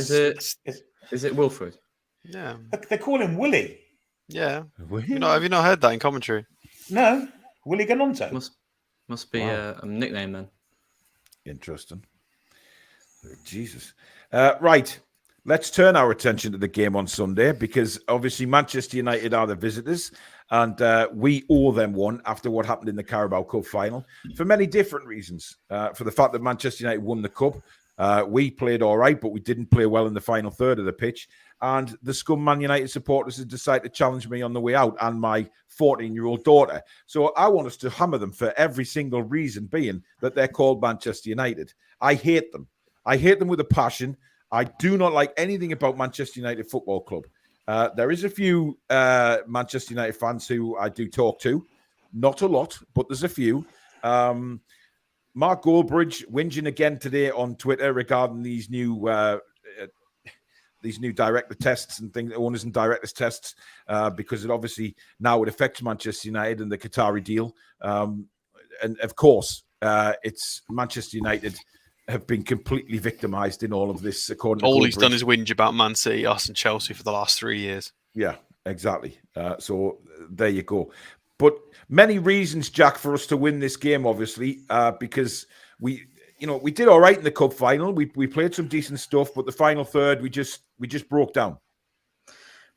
Speaker 4: Is it Wilfred?
Speaker 2: Yeah.
Speaker 3: They call him Willie.
Speaker 2: Yeah. Have you not heard that in commentary?
Speaker 3: No. Willie Ganonto.
Speaker 4: Must be a nickname then.
Speaker 1: Interesting. Jesus. Right. Let's turn our attention to the game on Sunday, because obviously Manchester United are the visitors, and we owe them one after what happened in the Carabao Cup final for many different reasons. For the fact that Manchester United won the Cup, We played all right, but we didn't play well in the final third of the pitch. And the scum Man United supporters have decided to challenge me on the way out and my 14-year-old daughter. So I want us to hammer them for every single reason being that they're called Manchester United. I hate them. I hate them with a passion. I do not like anything about Manchester United Football Club. There is a few Manchester United fans who I do talk to. Not a lot, but there's a few. Mark Goldbridge whinging again today on Twitter regarding these new director tests and things, owners and directors tests, because it obviously now it affects Manchester United and the Qatari deal. And of course, it's Manchester United have been completely victimised in all of this. According to
Speaker 2: all
Speaker 1: Goldbridge.
Speaker 2: he's done is whinge about Man City, us, and Chelsea for the last 3 years.
Speaker 1: Yeah, exactly. So there you go. But many reasons, Jack, for us to win this game, obviously, because we did all right in the cup final. We played some decent stuff, but the final third, we just broke down.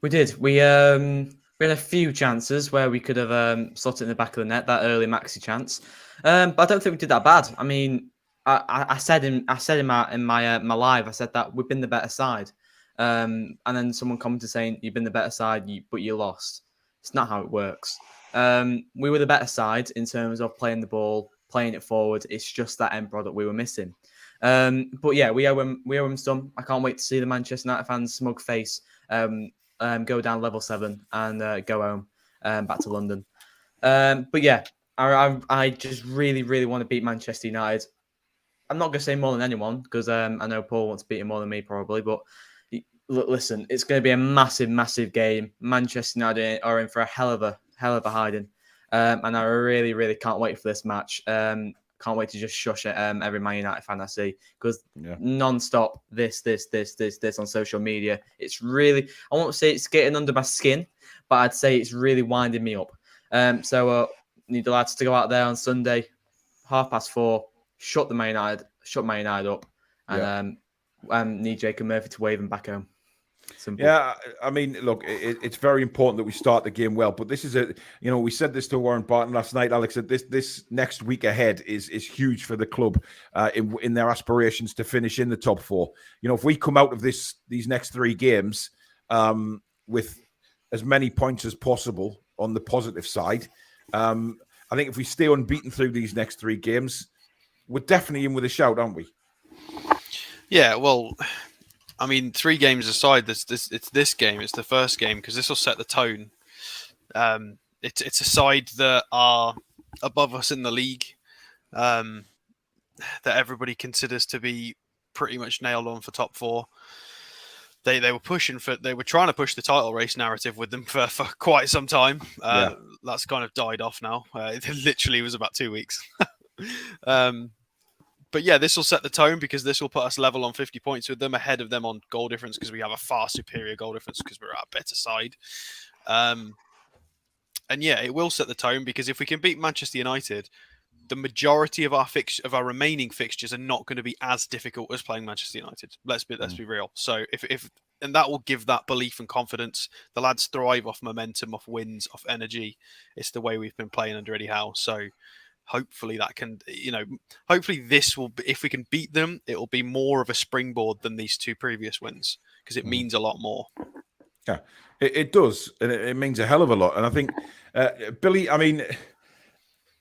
Speaker 4: We did. We had a few chances where we could have slotted in the back of the net, that early Maxi chance. But I don't think we did that bad. I mean, I said in my live, I said that we've been the better side. And then someone commented saying you've been the better side, but you lost. It's not how it works. We were the better side in terms of playing the ball, playing it forward. It's just that end product we were missing. But yeah, we owe him some. I can't wait to see the Manchester United fans' smug face go down level 7 and go home back to London. But yeah, I just really, really want to beat Manchester United. I'm not going to say more than anyone because I know Paul wants to beat him more than me probably, but listen, it's going to be a massive, massive game. Manchester United are in for a hell of a hiding. And I really, really can't wait for this match. Can't wait to just shush at every Man United fan I see because non-stop this on social media. It's really, I won't say it's getting under my skin, but I'd say it's really winding me up. So need the lads to go out there on Sunday, 4:30, shut Man United up, and need Jacob Murphy to wave him back home. Simple.
Speaker 1: Yeah, I mean, look, it's very important that we start the game well. But this is we said this to Warren Barton last night, Alex, that this next week ahead is huge for the club in their aspirations to finish in the top 4. If we come out of these next 3 games with as many points as possible on the positive side, I think if we stay unbeaten through these next 3 games, we're definitely in with a shout, aren't we?
Speaker 2: Yeah, well, I mean, 3 games aside, it's this game. It's the first game because this will set the tone. It's a side that are above us in the league, that everybody considers to be pretty much nailed on for top 4. They were trying to push the title race narrative with them for quite some time. That's kind of died off now. It literally was about 2 weeks. But yeah, this will set the tone because this will put us level on 50 points with them, ahead of them on goal difference because we have a far superior goal difference because we're at a better side. And yeah, it will set the tone because if we can beat Manchester United, the majority of our remaining fixtures are not going to be as difficult as playing Manchester United. Let's be real. So and that will give that belief and confidence. The lads thrive off momentum, off wins, off energy. It's the way we've been playing under Eddie Howe. So hopefully that can, hopefully this will, if we can beat them, it will be more of a springboard than these 2 previous wins because it means a lot more.
Speaker 1: Yeah, it does. And it means a hell of a lot. And I think, Billy, I mean,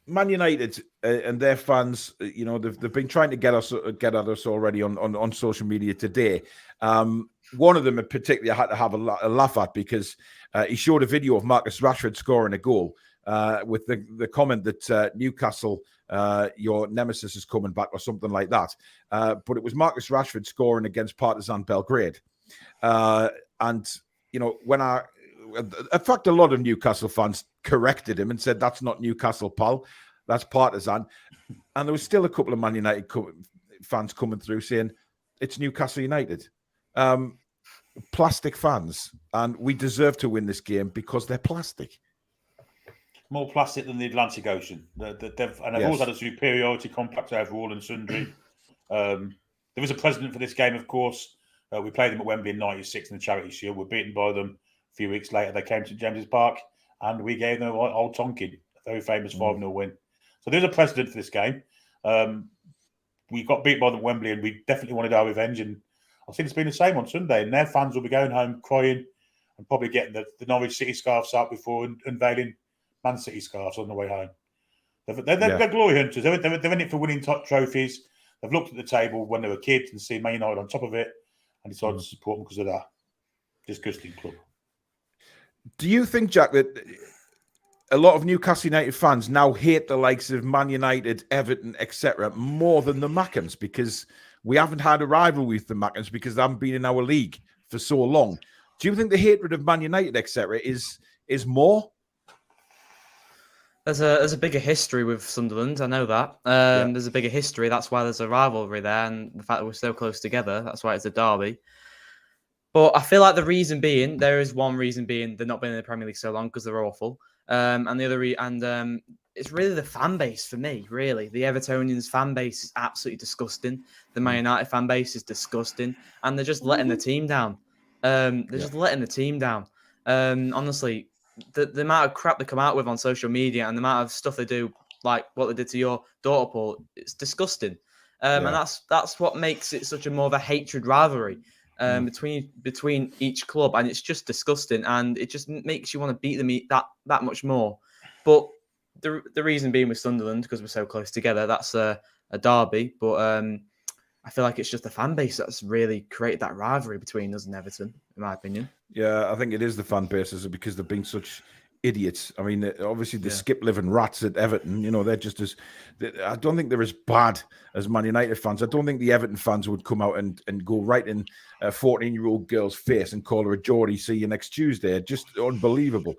Speaker 1: Man United and their fans, they've been trying to get at us already on social media today. One of them in particular I had to have a laugh at because he showed a video of Marcus Rashford scoring a goal. With the comment that Newcastle, your nemesis is coming back or something like that. But it was Marcus Rashford scoring against Partizan Belgrade. And, when in fact, a lot of Newcastle fans corrected him and said, that's not Newcastle, pal. That's Partizan. And there was still a couple of Man United fans coming through saying, it's Newcastle United. Plastic fans. And we deserve to win this game because they're plastic.
Speaker 3: More plastic than the Atlantic Ocean. They've always had a superiority complex over all and sundry. There was a precedent for this game, of course. We played them at Wembley in '96 in the Charity Shield. We're beaten by them. A few weeks later, they came to James's Park and we gave them old Tonkin, a very famous 5-0 win. So there's a precedent for this game. we got beat by the Wembley, and we definitely wanted our revenge. And I think it's been the same on Sunday. And their fans will be going home crying and probably getting the Norwich City scarves out before unveiling Man City scarves on the way home. They're glory hunters. They're in it for winning top trophies. They've looked at the table when they were kids and seen Man United on top of it, and decided to support them because of that disgusting club.
Speaker 1: Do you think, Jack, that a lot of Newcastle United fans now hate the likes of Man United, Everton, etc., more than the Macans because we haven't had a rivalry with the Macans because they haven't been in our league for so long? Do you think the hatred of Man United, etc., is more?
Speaker 4: There's a bigger history with Sunderland. I know that. There's a bigger history. That's why there's a rivalry there, and the fact that we're so close together. That's why it's a derby. But I feel like there is one reason being they've not been in the Premier League so long because they're awful. And the other it's really the fan base for me. Really, the Evertonians fan base is absolutely disgusting. The Man United fan base is disgusting, and they're just letting the team down. Just letting the team down. Honestly, the amount of crap they come out with on social media and the amount of stuff they do, like what they did to your daughter, Paul, it's disgusting. And that's what makes it such a more of a hatred rivalry between each club, and it's just disgusting, and it just makes you want to beat them that much more. But the reason being with Sunderland, because we're so close together, that's a derby. But I feel like it's just the fan base that's really created that rivalry between us and Everton, in my opinion.
Speaker 1: Yeah, I think it is the fan bases because they've been such idiots. I mean, obviously the skip-living rats at Everton, they're just as... I don't think they're as bad as Man United fans. I don't think the Everton fans would come out and go right in a 14-year-old girl's face and call her a Geordie, see you next Tuesday. Just unbelievable.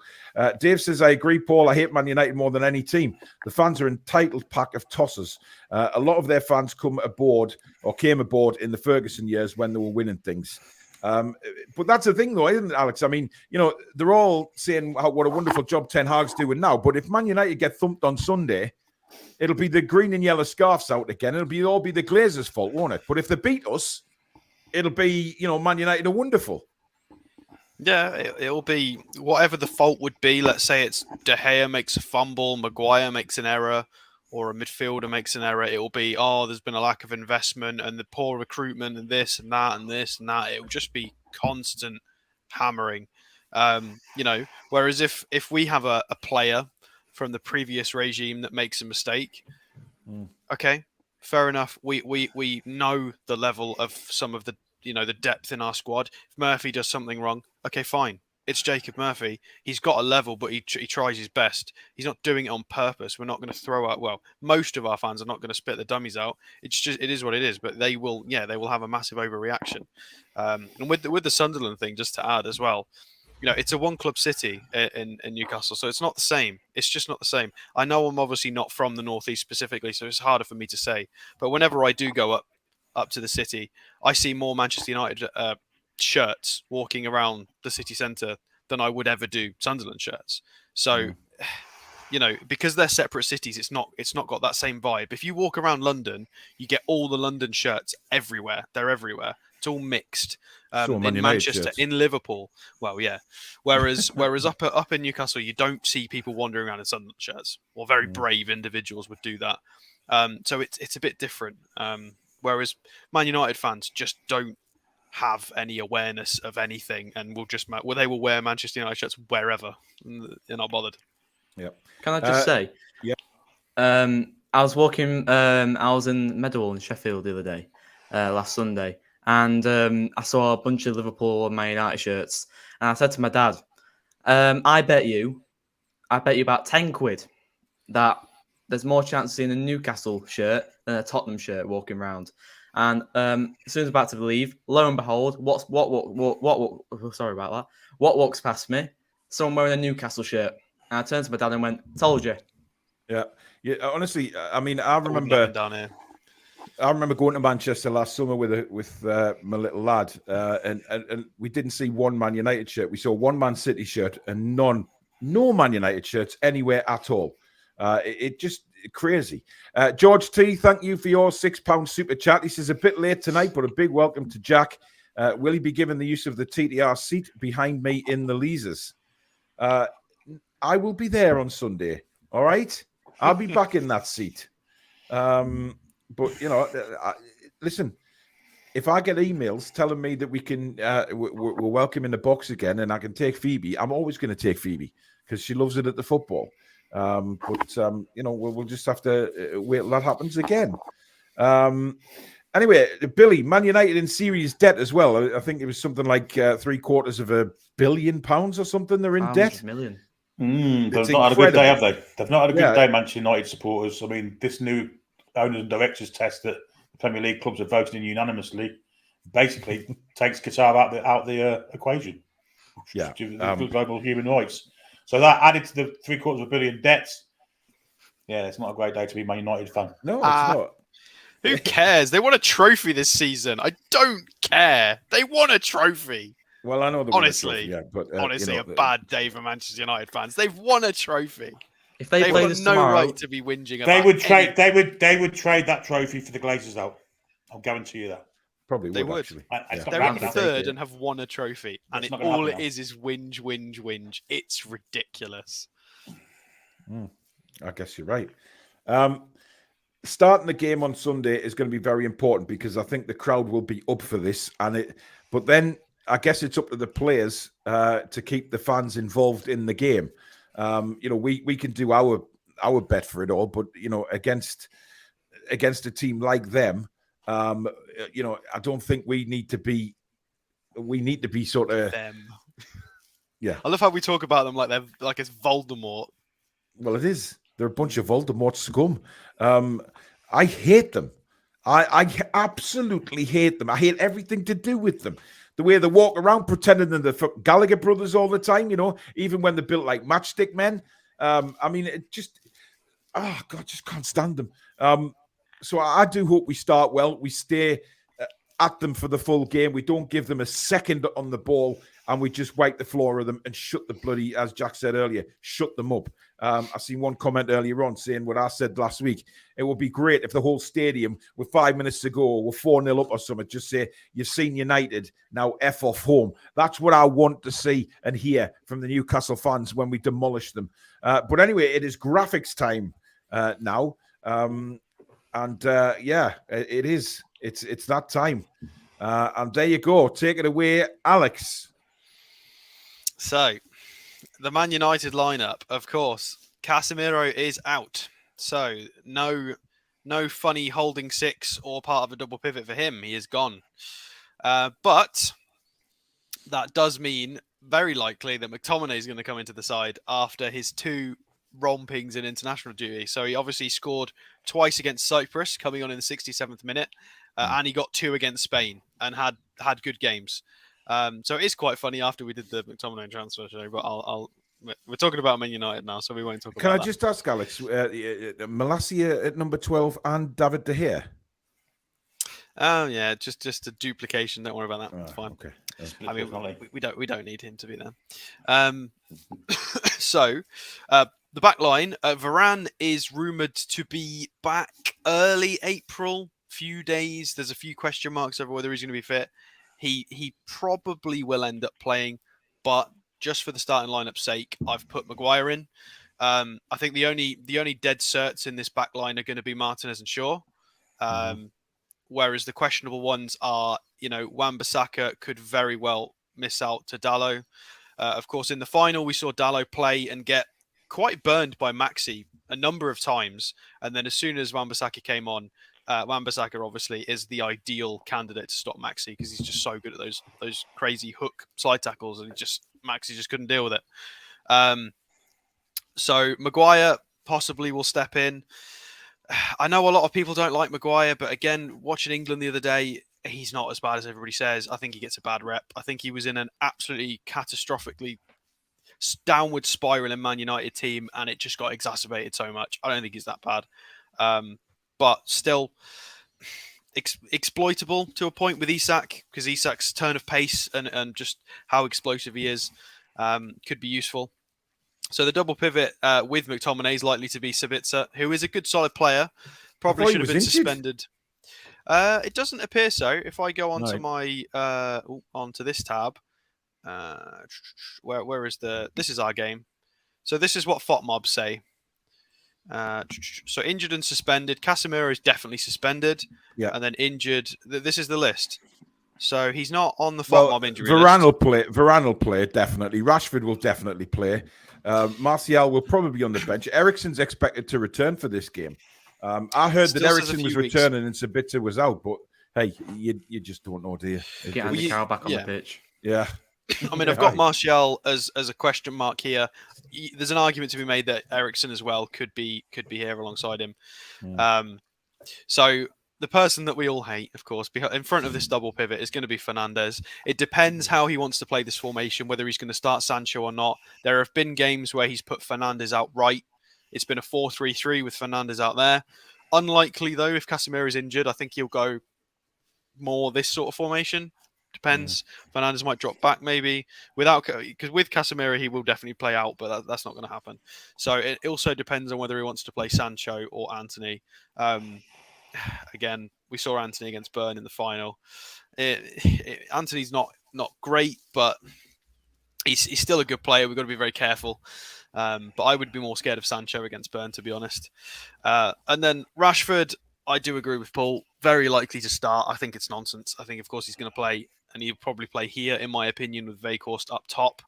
Speaker 1: Dave says, I agree, Paul. I hate Man United more than any team. The fans are an entitled pack of tossers. A lot of their fans came aboard in the Ferguson years when they were winning things. But that's the thing, though, isn't it, Alex? I mean, they're all saying what a wonderful job Ten Hag's doing now. But if Man United get thumped on Sunday, it'll be the green and yellow scarves out again. It'll all be the Glazers' fault, won't it? But if they beat us, it'll be, Man United are wonderful.
Speaker 2: Yeah, it'll be whatever the fault would be. Let's say it's De Gea makes a fumble, Maguire makes an error, or a midfielder makes an error. It'll be, there's been a lack of investment and the poor recruitment and this and that and this and that. It'll just be constant hammering. Whereas if we have a player from the previous regime that makes a mistake, okay, fair enough. We know the level of some of the the depth in our squad. If Murphy does something wrong, okay, fine. It's Jacob Murphy. He's got a level, but he tries his best. He's not doing it on purpose. We're not going to throw out. Well, most of our fans are not going to spit the dummies out. It is what it is. But they will have a massive overreaction. And with the Sunderland thing, just to add as well, it's a one club city in Newcastle, so it's not the same. It's just not the same. I know I'm obviously not from the northeast specifically, so it's harder for me to say. But whenever I do go up to the city, I see more Manchester United shirts walking around the city centre than I would ever do Sunderland shirts. So, because they're separate cities, it's not got that same vibe. If you walk around London, you get all the London shirts everywhere. They're everywhere. It's all mixed. In Manchester, shirts. In Liverpool, well, yeah. Whereas up in Newcastle, you don't see people wandering around in Sunderland shirts, or very brave individuals would do that. So it's a bit different. Whereas Man United fans just don't have any awareness of anything, and they will wear Manchester United shirts wherever. They're not bothered.
Speaker 1: Yeah.
Speaker 4: Can I just say?
Speaker 1: Yeah.
Speaker 4: I was walking. I was in Meadowhall in Sheffield the other day, last Sunday, and I saw a bunch of Liverpool and Man United shirts, and I said to my dad, "I bet you about 10 quid that there's more chance of seeing a Newcastle shirt than a Tottenham shirt walking around." And as soon as I'm about to leave, lo and behold, what walks past me? Someone wearing a Newcastle shirt. And I turned to my dad and went, "Told you."
Speaker 1: Yeah. Honestly, I mean, I remember
Speaker 2: down here.
Speaker 1: I remember going to Manchester last summer with my little lad, and we didn't see one Man United shirt. We saw one Man City shirt and no Man United shirts anywhere at all. It just crazy. George T, thank you for your £6 super chat. He says, a bit late tonight, but a big welcome to Jack. Will he be given the use of the TTR seat behind me in the Leazers? I will be there on Sunday. All right, I'll be back in that seat. but listen. If I get emails telling me that we can, we're welcome in the box again, and I can take Phoebe, I'm always going to take Phoebe because she loves it at the football. We'll just have to wait till that happens again. Anyway, Billy, Man United in serious debt as well. I think it was something like £750 million or something. They're in debt.
Speaker 4: Million.
Speaker 3: They've not had a good day, have they? They've not had a good day, Manchester United supporters. I mean, this new owners and directors test that the Premier League clubs are voting in unanimously basically takes Qatar out the equation.
Speaker 1: Yeah,
Speaker 3: global human rights. So that added to the $750 million debts. Yeah, it's not a great day to be a Man United fan.
Speaker 1: No, it's not.
Speaker 2: Who cares? They won a trophy this season. I don't care. They won a trophy.
Speaker 1: Well, I know they
Speaker 2: honestly,
Speaker 1: won a trophy, yeah,
Speaker 2: but a bad day for Manchester United fans. They've won a trophy.
Speaker 4: If they've
Speaker 2: got
Speaker 4: this
Speaker 2: no
Speaker 4: tomorrow,
Speaker 2: right to be whinging.
Speaker 3: They would trade. They would trade that trophy for the Glazers out. I'll guarantee you that.
Speaker 1: Probably
Speaker 2: they would.
Speaker 1: Actually.
Speaker 2: They're in third and have won a trophy, and all it is whinge. It's ridiculous.
Speaker 1: I guess you're right. Starting the game on Sunday is going to be very important because I think the crowd will be up for this, but then I guess it's up to the players to keep the fans involved in the game. We can do our bet for it all, but against a team like them, I don't think we need to be sort of
Speaker 2: them.
Speaker 1: Yeah,
Speaker 2: I love how we talk about them like it's Voldemort.
Speaker 1: Well, it is. They're a bunch of Voldemort scum. I hate them. I absolutely hate them. I hate everything to do with them. The way they walk around pretending they're the Gallagher brothers all the time, even when they're built like matchstick men. It just, just can't stand them. So I do hope we start well. We stay at them for the full game. We don't give them a second on the ball, and we just wipe the floor of them and shut the bloody, as Jack said earlier, shut them up. I seen one comment earlier on saying what I said last week. It would be great if the whole stadium, with 5 minutes to go, were 4-0 up or something, just say, you've seen United, now F off home. That's what I want to see and hear from the Newcastle fans when we demolish them. But anyway, it is graphics time now. It is. It's that time. And there you go. Take it away, Alex.
Speaker 2: So, the Man United lineup, of course, Casemiro is out. So, no funny holding six or part of a double pivot for him. He is gone. But that does mean very likely that McTominay is going to come into the side after his 2 rompings in international duty. So he obviously scored twice against Cyprus, coming on in the 67th minute, and he got 2 against Spain and had good games. So it is quite funny after we did the McTominay transfer show, but we're talking about Man United now, so we won't talk about that.
Speaker 1: Can I just ask, Alex, Malacia at number 12 and David De Gea? Oh,
Speaker 2: yeah, just a duplication. Don't worry about that. It's fine.
Speaker 1: Okay.
Speaker 2: I mean, we don't need him to be there. So, the back line, Varane is rumoured to be back early April, few days. There's a few question marks over whether he's going to be fit. He probably will end up playing, but just for the starting lineup sake, I've put Maguire in. I think the only dead certs in this back line are going to be Martinez and Shaw. Whereas the questionable ones are, Wan-Bissaka could very well miss out to Dalot. Of course, in the final, we saw Dalot play and get quite burned by Maxi a number of times. And then as soon as Wan-Bissaka came on, Wan-Bissaka obviously is the ideal candidate to stop Maxi because he's just so good at those crazy hook slide tackles, and Maxi just couldn't deal with it. So Maguire possibly will step in. I know a lot of people don't like Maguire, but again, watching England the other day, he's not as bad as everybody says. I think he gets a bad rep. I think he was in an absolutely catastrophically downward spiral in Man United team, and it just got exacerbated so much. I don't think he's that bad. But still exploitable to a point with Isak, because Isak's turn of pace and just how explosive he is could be useful. So the double pivot with McTominay is likely to be Sabitzer, who is a good solid player. Probably should have been suspended. It doesn't appear so. If I go onto onto this tab, where is this is our game. So this is what FOTMobs say. So injured and suspended. Casemiro is definitely suspended.
Speaker 1: Yeah.
Speaker 2: And then injured. This is the list. So he's not on the
Speaker 1: Well,
Speaker 2: mob injury
Speaker 1: Varane
Speaker 2: list.
Speaker 1: will play. Varane will play, definitely. Rashford will definitely play. Martial will probably be on the bench. Eriksen's expected to return for this game. I heard
Speaker 2: Still
Speaker 1: that
Speaker 2: says a
Speaker 1: Eriksen was
Speaker 2: few weeks.
Speaker 1: returning and Sabitzer was out, but hey, you just don't know, do you?
Speaker 4: Get Andy Carroll back on the pitch.
Speaker 1: Yeah.
Speaker 2: I mean, I've got Martial as a question mark here. There's an argument to be made that Eriksen as well could be here alongside him. So the person that we all hate, of course, in front of this double pivot is going to be Fernandes. It depends how he wants to play this formation, whether he's going to start Sancho or not. There have been games where he's put Fernandes out right. It's been a 4-3-3 with Fernandes out there. Unlikely, though, if Casemiro is injured, I think he'll go more this sort of formation. Depends. Fernandes might drop back maybe because with Casemiro he will definitely play out, but that's not going to happen. So it also depends on whether he wants to play Sancho or Anthony. Again, we saw Anthony against Burnley in the final. Anthony's not great, but he's still a good player. We've got to be very careful. But I would be more scared of Sancho against Burnley, to be honest. And then Rashford, I do agree with Paul. Very likely to start. I think it's nonsense. I think, of course, he's going to play, and he'll probably play here, in my opinion, with Weghorst up top.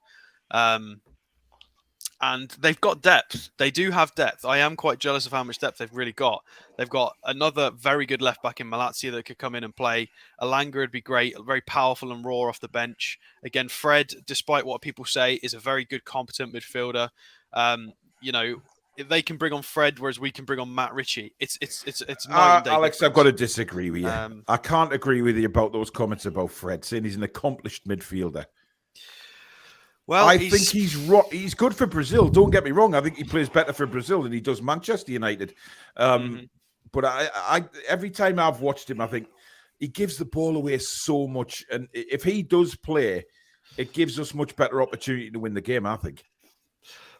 Speaker 2: And they've got depth. They do have depth. I am quite jealous of how much depth they've really got. They've got another very good left back in Malacia that could come in and play. Alanga would be great, very powerful and raw off the bench. Again, Fred, despite what people say, is a very good, competent midfielder. If they can bring on Fred, whereas we can bring on Matt Ritchie. It's night and day
Speaker 1: Alex,
Speaker 2: difference.
Speaker 1: I've got to disagree with you. I can't agree with you about those comments about Fred, saying he's an accomplished midfielder.
Speaker 2: Well,
Speaker 1: I think he's good for Brazil. Don't get me wrong. I think he plays better for Brazil than he does Manchester United. But I every time I've watched him, I think he gives the ball away so much. And if he does play, it gives us much better opportunity to win the game, I think.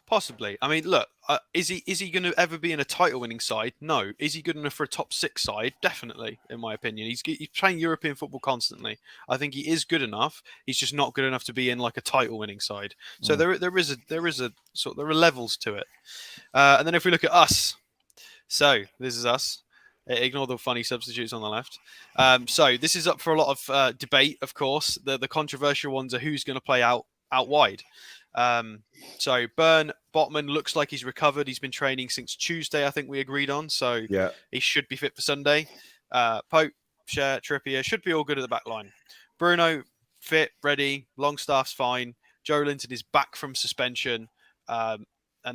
Speaker 2: Possibly. I mean, look, is he going to ever be in a title-winning side? No. Is he good enough for a top 6 side? Definitely, in my opinion. He's playing European football constantly. I think he is good enough. He's just not good enough to be in like a title-winning side. So there are levels to it. And then if we look at us, so this is us. Ignore the funny substitutes on the left. So this is up for a lot of debate, of course. The controversial ones are who's going to play out wide. So Botman looks like he's recovered. He's been training since Tuesday, I think we agreed on. So
Speaker 1: yeah,
Speaker 2: he should be fit for Sunday. Pope, Cher, Trippier should be all good at the back line. Bruno, fit, ready. Longstaff's fine. Joe Linton is back from suspension. And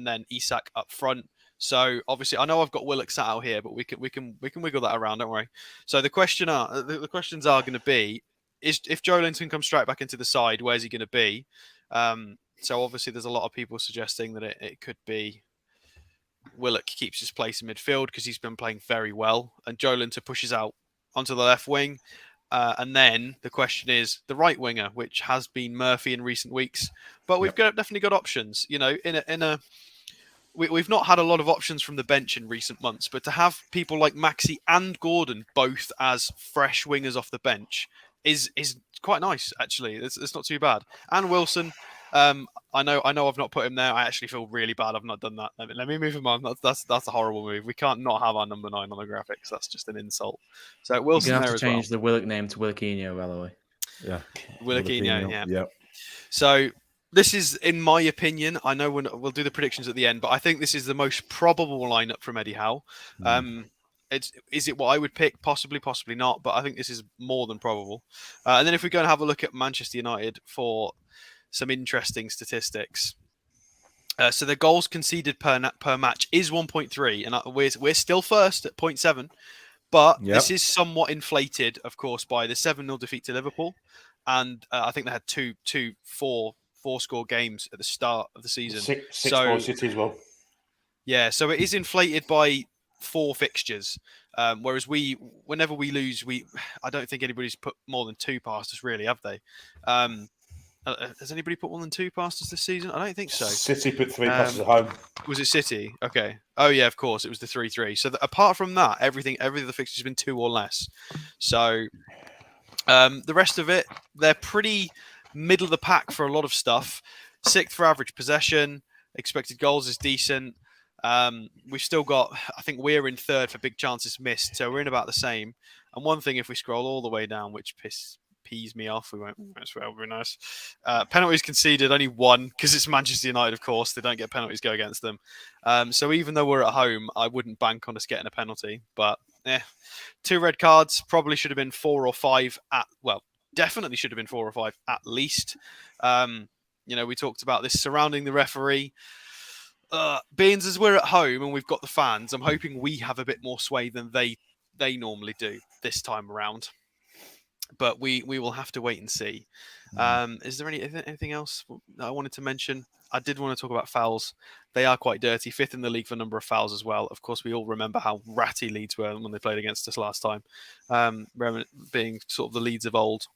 Speaker 2: then Isak up front. So obviously, I know I've got Willock sat out here, but we can wiggle that around. Don't worry. So the questions are going to be: if Joe Linton comes straight back into the side, where's he going to be? So obviously, there's a lot of people suggesting that it could be Willock keeps his place in midfield because he's been playing very well, and Joe Linton pushes out onto the left wing. And then the question is the right winger, which has been Murphy in recent weeks, but we've definitely got options. You know, we've not had a lot of options from the bench in recent months, but to have people like Maxi and Gordon both as fresh wingers off the bench is quite nice, actually. It's not too bad. And Wilson, I know I've not put him there. I actually feel really bad I've not done that. Let me move him on. That's a horrible move. We can't not have our number 9 on the graphics. That's just an insult. So Wilson
Speaker 4: You're going to
Speaker 2: there
Speaker 4: have to
Speaker 2: as
Speaker 4: change the Willock name to Willoquinho, by the way.
Speaker 1: Yeah.
Speaker 2: Willoquinho, yeah.
Speaker 1: Yep.
Speaker 2: So this is, in my opinion, I know we'll do the predictions at the end, but I think this is the most probable lineup from Eddie Howe. Is it what I would pick? Possibly, possibly not. But I think this is more than probable. And then if we go and have a look at Manchester United for some interesting statistics. So the goals conceded per match is 1.3, and we're still first at 0.7. But this is somewhat inflated, of course, by the 7-0 defeat to Liverpool, and I think they had two four-score games at the start of the season.
Speaker 3: Six by City as well.
Speaker 2: Yeah, so it is inflated by 4 fixtures. Whereas whenever we lose, I don't think anybody's put more than 2 past us, really, have they? Has anybody put more than 2 past us this season? I don't think so.
Speaker 3: City put 3 passes at home.
Speaker 2: Was it City? Okay. Oh yeah, of course. It was the 3-3. So apart from that, every other fixture has been 2 or less. So the rest of it, they're pretty middle of the pack for a lot of stuff. 6th for average possession. Expected goals is decent. We've still got, I think we're in third for big chances missed, so we're in about the same. And one thing, if we scroll all the way down, which pees me off, we won't swear, very nice. Penalties conceded, only one, because it's Manchester United, of course. They don't get penalties go against them. So even though we're at home, I wouldn't bank on us getting a penalty. But 2 red cards, probably should have been 4 or 5 definitely should have been 4 or 5 at least. We talked about this surrounding the referee. Being as we're at home and we've got the fans, I'm hoping we have a bit more sway than they normally do this time around. But we will have to wait and see. Is there anything else that I wanted to mention? I did want to talk about fouls. They are quite dirty. 5th in the league for number of fouls as well. Of course, we all remember how ratty Leeds were when they played against us last time, being sort of the Leeds of old.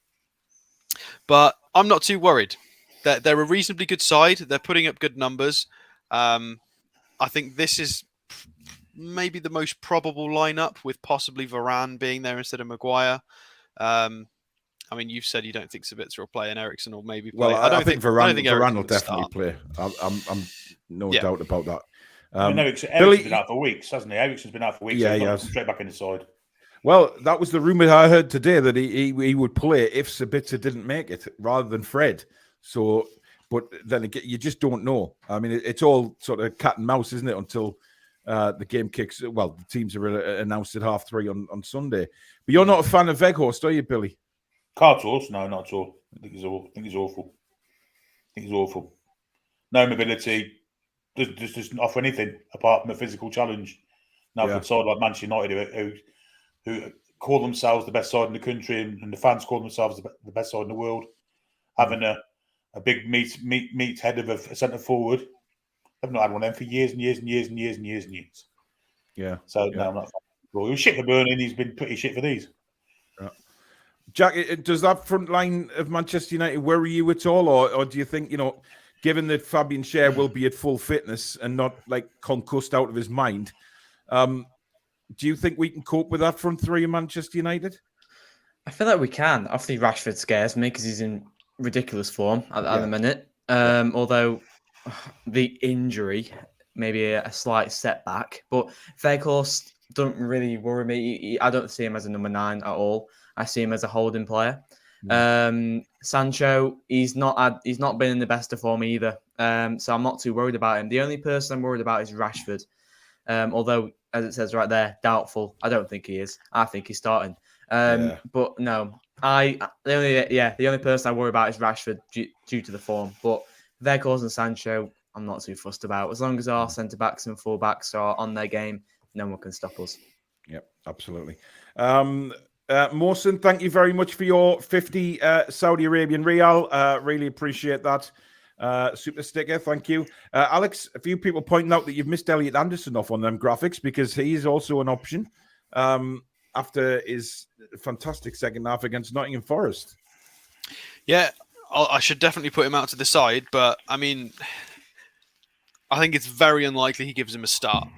Speaker 2: But I'm not too worried. They're a reasonably good side. They're putting up good numbers. I think this is maybe the most probable lineup, with possibly Varane being there instead of Maguire. I mean, you've said you don't think Sabitzer will play and Eriksen will maybe play.
Speaker 1: Well, I think Varane will definitely
Speaker 2: start.
Speaker 1: play. I'm no doubt about that.
Speaker 3: Eriksen's been out for weeks, hasn't he? Eriksen's been out for weeks.
Speaker 1: Yeah,
Speaker 3: so
Speaker 1: he has.
Speaker 3: Straight back in the side.
Speaker 1: Well, that was the rumour I heard today, that he would play if Sabitzer didn't make it, rather than Fred. So, but then again, you just don't know. I mean, it's all sort of cat and mouse, isn't it? Until the game kicks. Well, the teams are announced at 3:30 on Sunday. But you're not a fan of Weghorst, are you, Billy?
Speaker 3: Cartors? No, not at all. I think he's awful. No mobility. Doesn't offer anything apart from a physical challenge. Now, for a side like Manchester United, who call themselves the best side in the country, and the fans call themselves the best side in the world, having a big meat head of a centre forward, I've not had one of them for years and years and years and years and years and years.
Speaker 1: Yeah.
Speaker 3: So no, I'm not. Well, he was shit for Burnley. He's been pretty shit for these.
Speaker 1: Yeah. Jack, does that front line of Manchester United worry you at all, or do you think, given that Fabian Schär will be at full fitness and not like concussed out of his mind, do you think we can cope with that front three in Manchester United?
Speaker 4: I feel like we can. Obviously, Rashford scares me because he's in ridiculous form at the minute. Although the injury, maybe a slight setback, but Weghorst don't really worry me. I don't see him as a number 9 at all. I see him as a holding player. Sancho, he's not been in the best of form either. So I'm not too worried about him. The only person I'm worried about is Rashford. Although, as it says right there, doubtful. I don't think he is. I think he's starting. But no, the only person I worry about is Rashford due to the form. But Weghorst and Sancho, I'm not too fussed about. As long as our centre backs and full backs are on their game, no one can stop us.
Speaker 1: Yep, absolutely. Mawson, thank you very much for your 50 Saudi Arabian Riyal. Really appreciate that. Super sticker, thank you. Alex, a few people pointing out that you've missed Elliot Anderson off on them graphics, because he is also an option after his fantastic second half against Nottingham Forest.
Speaker 2: Yeah, I should definitely put him out to the side, but I mean, I think it's very unlikely he gives him a start.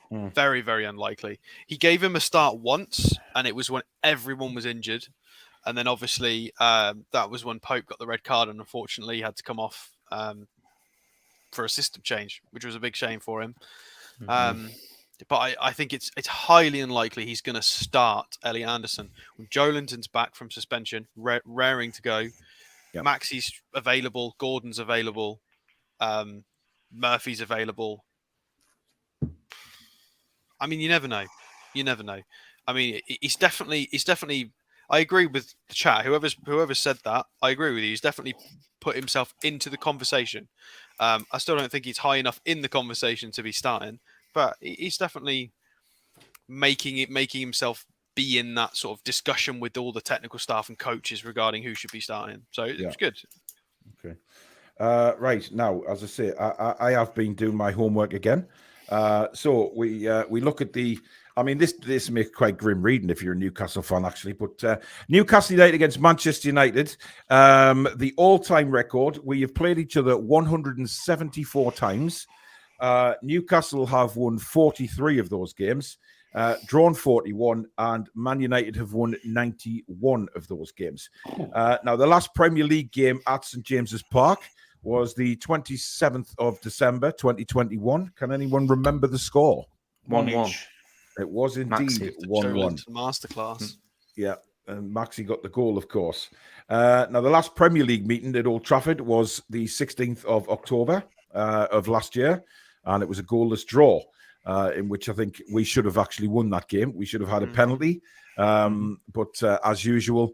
Speaker 2: Very, very unlikely. He gave him a start once, and it was when everyone was injured. And then obviously that was when Pope got the red card, and unfortunately he had to come off for a system change, which was a big shame for him. But I think it's highly unlikely he's going to start Elliot Anderson. When Joe Linton's back from suspension, raring to go. Yep. Maxi's available, Gordon's available, Murphy's available. I mean, you never know. I mean, he's definitely. I agree with the chat. Whoever said that, I agree with you. He's definitely put himself into the conversation. I still don't think he's high enough in the conversation to be starting, but he's definitely making himself be in that sort of discussion with all the technical staff and coaches regarding who should be starting. So it's good.
Speaker 1: Okay. Right now, as I say, I have been doing my homework again. So we look at the. I mean, this makes quite grim reading if you're a Newcastle fan, actually. But Newcastle United against Manchester United, the all-time record. We have played each other 174 times. Newcastle have won 43 of those games, drawn 41, and Man United have won 91 of those games. Now, the last Premier League game at St James's Park was the 27th of December, 2021. Can anyone remember the score?
Speaker 4: 1-1.
Speaker 1: It was indeed
Speaker 4: Maxi.
Speaker 1: 1-1.
Speaker 2: Masterclass.
Speaker 1: Yeah, and Maxi got the goal, of course. Now, the last Premier League meeting at Old Trafford was the 16th of October of last year, and it was a goalless draw, in which I think we should have actually won that game. We should have had a penalty, but as usual,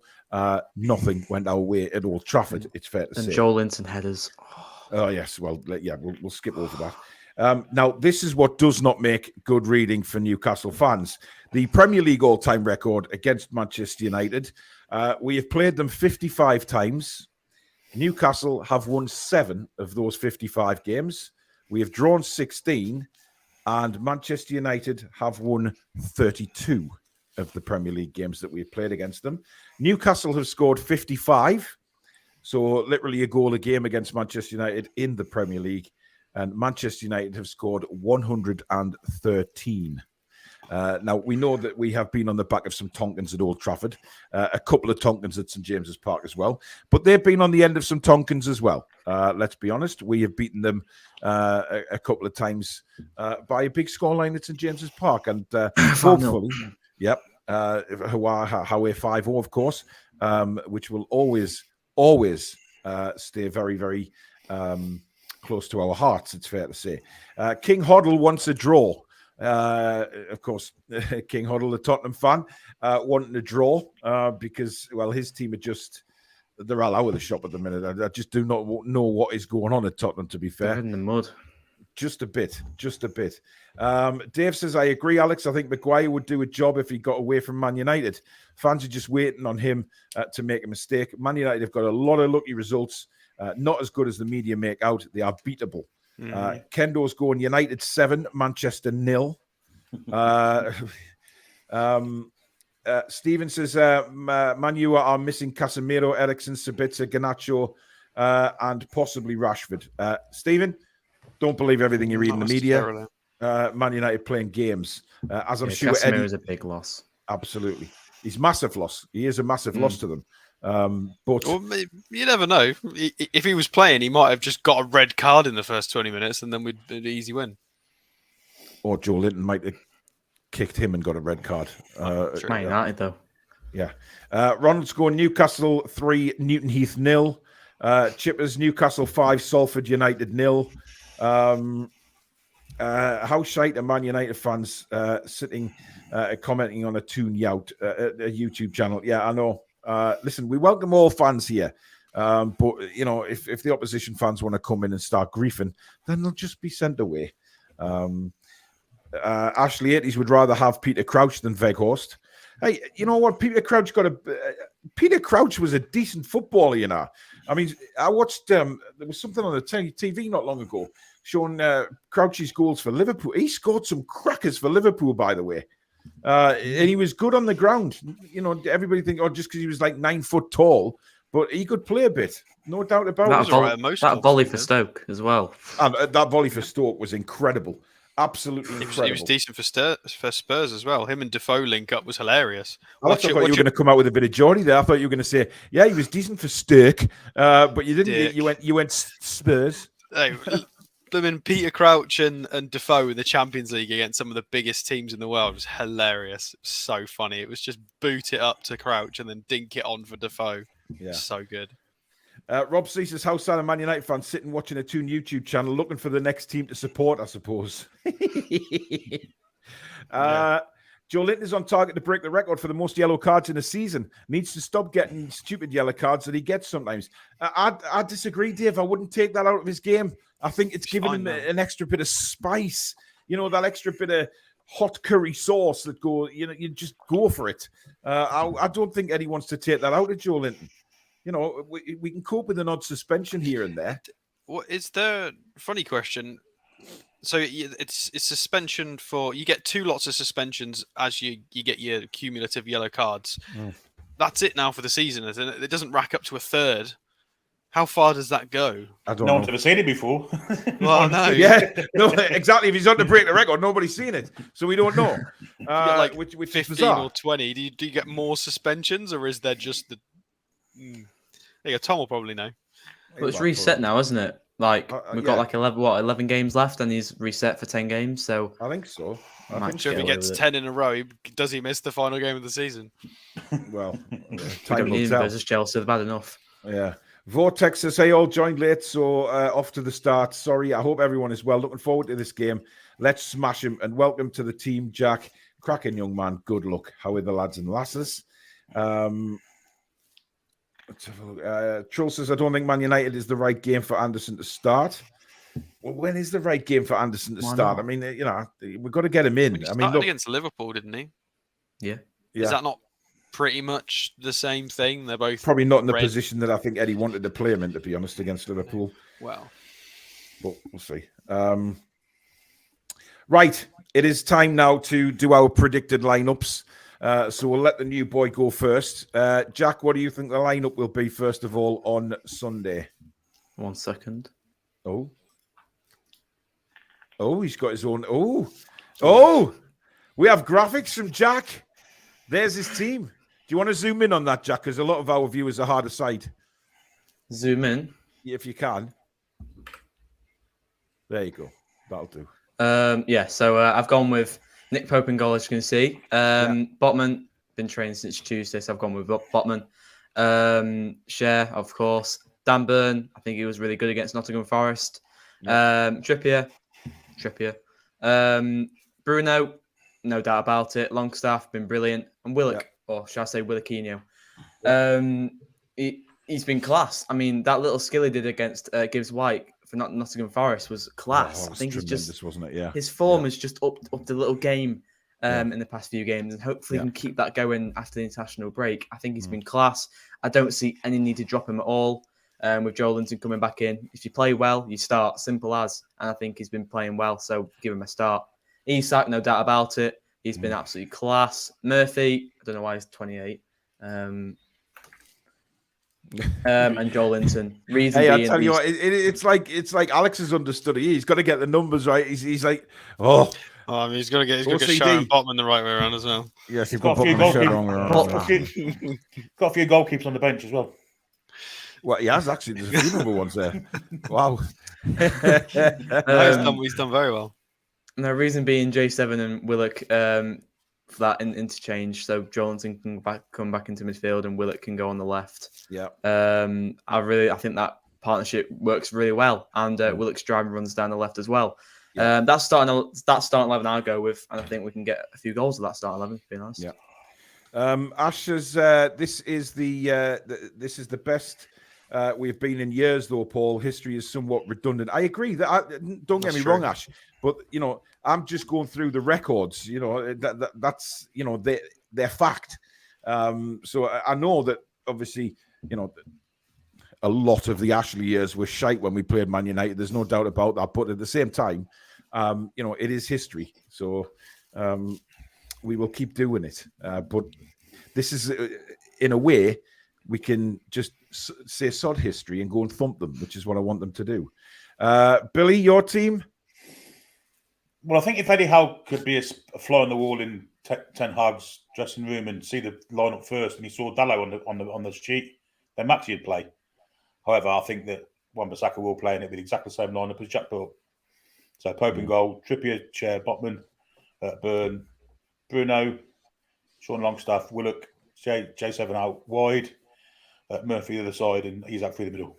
Speaker 1: nothing went our way at Old Trafford, it's fair to say.
Speaker 4: And Joel Linton headers.
Speaker 1: Oh, yes. Well, yeah, we'll skip over that. Now, this is what does not make good reading for Newcastle fans. The Premier League all-time record against Manchester United. We have played them 55 times. Newcastle have won 7 of those 55 games. We have drawn 16, and Manchester United have won 32 of the Premier League games that we have played against them. Newcastle have scored 55, so literally a goal a game against Manchester United in the Premier League. And Manchester United have scored 113. Now, we know that we have been on the back of some Tonkins at Old Trafford, a couple of Tonkins at St James's Park as well, but they've been on the end of some Tonkins as well. Let's be honest, we have beaten them a couple of times by a big scoreline at St James's Park, and hopefully, yep, Hawaii 5-0, of course, which will always stay very, very close to our hearts, it's fair to say. King Hoddle wants a draw. Of course, King Hoddle, the Tottenham fan, wanting a draw because, well, his team they're all out of the shop at the minute. I just do not know what is going on at Tottenham, to be fair.
Speaker 4: They're in the mud.
Speaker 1: Just a bit. Dave says, I agree, Alex. I think Maguire would do a job if he got away from Man United. Fans are just waiting on him to make a mistake. Man United have got a lot of lucky results. Not as good as the media make out. They are beatable. Kendo's going United 7, Manchester 0. Stephen says Man U are missing Casemiro, Eriksen, Sabitzer, Garnacho, and possibly Rashford. Stephen, don't believe everything you read in the media. Man United playing games, as I'm sure
Speaker 4: Casemiro
Speaker 1: Eddie
Speaker 4: is a big loss.
Speaker 1: Absolutely, he's massive loss. He is a massive loss to them. But
Speaker 2: well, you never know. If he was playing, he might have just got a red card in the first 20 minutes, and then we'd an easy win.
Speaker 1: Or Joe Linton might have kicked him and got a red card.
Speaker 4: Man United, though.
Speaker 1: Yeah. Ronald's going Newcastle 3, Newton Heath 0. Chippers Newcastle 5, Salford United 0. How shite are Man United fans sitting commenting on a Toon Yout, a YouTube channel? Yeah, I know. Listen, we welcome all fans here. But, you know, if the opposition fans want to come in and start griefing, then they'll just be sent away. Ashley 80s would rather have Peter Crouch than Weghorst. Hey, you know what? Peter Crouch was a decent footballer, you know. I mean, I watched, there was something on the TV not long ago showing Crouch's goals for Liverpool. He scored some crackers for Liverpool, by the way. And he was good on the ground. You know, everybody think, just because he was like 9 foot tall, but he could play a bit. No doubt about it.
Speaker 4: That volley for Stoke as well.
Speaker 1: And that volley for Stoke was incredible. Absolutely incredible.
Speaker 2: He was decent for Spurs as well. Him and Defoe link up was hilarious.
Speaker 1: I thought you were going to come out with a bit of Geordie there. I thought you were going to say, yeah, he was decent for Stoke, but you didn't. You went Spurs.
Speaker 2: Hey, them in Peter Crouch and Defoe in the Champions League against some of the biggest teams in the world was hilarious. It was so funny. It was just boot it up to Crouch and then dink it on for Defoe. Yeah, so good.
Speaker 1: Rob C says, how sad a Man United fan sitting watching a Toon YouTube channel looking for the next team to support, I suppose. Joe Linton is on target to break the record for the most yellow cards in a season. Needs to stop getting stupid yellow cards that he gets sometimes. I disagree, Dave. I wouldn't take that out of his game. I think it's given him an extra bit of spice. You know, that extra bit of hot curry sauce that you just go for it. I don't think Eddie wants to take that out of Joe Linton. You know, we can cope with an odd suspension here and there.
Speaker 2: What is the funny question? So it's suspension for, you get 2 lots of suspensions as you get your cumulative yellow cards. That's it now for the season, isn't it? It doesn't rack up to a third. How far does that go?
Speaker 1: I don't know.
Speaker 3: No one's ever seen it before.
Speaker 2: Well, no.
Speaker 1: Yeah, no, exactly. If he's on to break the record, nobody's seen it, so we don't know.
Speaker 2: Like
Speaker 1: which
Speaker 2: 15 or 20. Do you get more suspensions, or is there just the? Yeah, Tom will probably know.
Speaker 4: Well, it's reset now, isn't it? Like we've got like 11 games left, and he's reset for 10 games. So
Speaker 1: I think so.
Speaker 2: So if he gets 10 in a row, does he miss the final game of the season?
Speaker 1: Well,
Speaker 4: we
Speaker 1: time
Speaker 4: don't
Speaker 1: will
Speaker 4: need him
Speaker 1: tell.
Speaker 4: versus Chelsea. They're bad enough.
Speaker 1: Yeah. Vortex says, hey, all joined late, so off to the start. Sorry, I hope everyone is well. Looking forward to this game. Let's smash him. And welcome to the team, Jack. Cracking young man. Good luck. How are the lads and lasses? Let's have a look. Troll says, I don't think Man United is the right game for Anderson to start. Well, when is the right game for Anderson to start? I mean, we've got to get him in.
Speaker 2: He started against Liverpool, didn't he?
Speaker 4: Yeah.
Speaker 2: Is that not pretty much the same thing? They're both
Speaker 1: probably not in the position that I think Eddie wanted to play him in, to be honest, against Liverpool.
Speaker 2: Well,
Speaker 1: but we'll see. Right, it is time now to do our predicted lineups. So we'll let the new boy go first. Jack, what do you think the lineup will be first of all on Sunday?
Speaker 4: 1 second.
Speaker 1: Oh, he's got his own. Oh, we have graphics from Jack. There's his team. Do you want to zoom in on that, Jack? Because a lot of our viewers are hard of sight.
Speaker 4: Zoom in.
Speaker 1: If you can. There you go. That'll do.
Speaker 4: So I've gone with Nick Pope in goal, as you can see. Botman, been training since Tuesday, so I've gone with Botman. Cher, of course. Dan Burn, I think he was really good against Nottingham Forest. Trippier. Bruno, no doubt about it. Longstaff, been brilliant. And Willock, or shall I say Willoquinho. He's been class. I mean, that little skill he did against Gibbs White for Nottingham Forest was class. I think he's just,
Speaker 1: wasn't it? Yeah.
Speaker 4: His form is just up the little game in the past few games, and hopefully he can keep that going after the international break. I think he's been class. I don't see any need to drop him at all. With Joe Linton coming back in, if you play well, you start. Simple as. And I think he's been playing well, so give him a start. Isak, no doubt about it. He's been absolutely class. Murphy, I don't know why he's 28. And Joe Linton.
Speaker 1: I tell you what, it's like Alex's understudy. He's got to get the numbers right. He's like,
Speaker 2: I mean, he's got to get Sharon Botman the right way around as well.
Speaker 1: Yes, he's
Speaker 3: got a few goalkeepers on the bench as well.
Speaker 1: Well, he has actually. There's a few number ones there. Wow.
Speaker 2: He's done very well.
Speaker 4: No, reason being J7 and Willock for that interchange, so Jolinton can come back into midfield and Willock can go on the left.
Speaker 1: Yeah.
Speaker 4: I think that partnership works really well, and Willock's driving runs down the left as well. Yeah. That's starting 11 I'll go with, and I think we can get a few goals with that starting 11. To be honest.
Speaker 1: Yeah. Ash says this is the best. We've been in years, though, Paul. History is somewhat redundant. I agree. Don't get me wrong, Ash. But I'm just going through the records. That's they're fact. So I know that obviously a lot of the Ashley years were shite when we played Man United. There's no doubt about that. But at the same time, it is history. So we will keep doing it. But this is in a way. We can just say sod history and go and thump them, which is what I want them to do. Billy, your team?
Speaker 3: Well, I think if Eddie Howe could be a fly on the wall in Ten Hag's dressing room and see the lineup first, and he saw Dallo on the sheet, then Maxi would play. However, I think that Wan-Bissaka will play in it with exactly the same lineup as Jack Pope. So Pope in goal, Trippier, Cher, Botman, Burn, Bruno, Sean Longstaff, Willock, J7 out wide. Murphy the other side and Isak through the middle.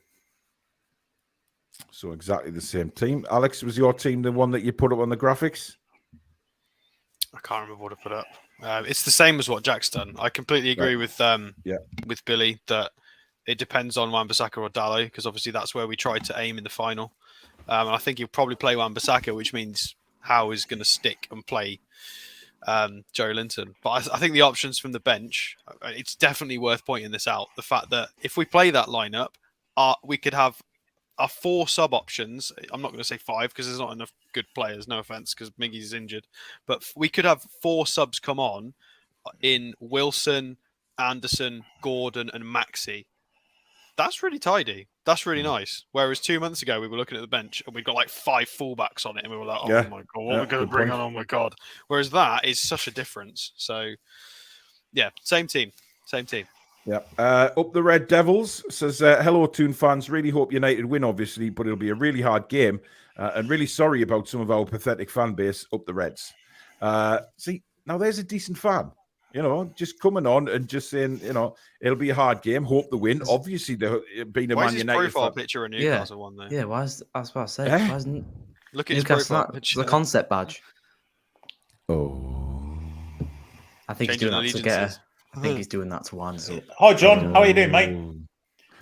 Speaker 1: So exactly the same team. Alex, was your team the one that you put up on the graphics?
Speaker 2: I can't remember what I put up. It's the same as what Jack's done. I completely agree with Billy that it depends on Wan-Bissaka or Dallo, because obviously that's where we tried to aim in the final. And I think he'll probably play Wan-Bissaka, which means Howe is going to stick and play Joe Linton. But I think the options from the bench, it's definitely worth pointing this out. The fact that if we play that lineup, we could have our 4 sub options. I'm not going to say 5 because there's not enough good players. No offense, because Miggy's injured. But we could have 4 subs come on in Wilson, Anderson, Gordon, and Maxi. That's really tidy. That's really nice. Whereas 2 months ago, we were looking at the bench and we've got like 5 fullbacks on it, and we were like, "Oh my god, what are we going to bring on? Oh my god!" Whereas that is such a difference. So, yeah, same team.
Speaker 1: Yeah. Up the Red Devils says, hello, Toon fans. Really hope United win, obviously, but it'll be a really hard game. And really sorry about some of our pathetic fan base. Up the Reds. See, now there's a decent fan. Just coming on and just saying, it'll be a hard game. Hope the win. Obviously, being a
Speaker 2: Why
Speaker 1: Man
Speaker 2: is his
Speaker 1: United
Speaker 2: profile
Speaker 1: fan.
Speaker 2: picture a Newcastle one though?
Speaker 4: Yeah, I was about to say.
Speaker 1: Eh?
Speaker 4: Why isn't
Speaker 2: Look at his
Speaker 4: Newcastle
Speaker 2: profile
Speaker 4: that?
Speaker 2: picture.
Speaker 4: The concept badge.
Speaker 1: Oh.
Speaker 4: I think
Speaker 2: Changing
Speaker 4: he's doing that to get
Speaker 2: allegiances.
Speaker 4: I think he's doing that to wind us up.
Speaker 3: Hi, John. How are you doing, mate?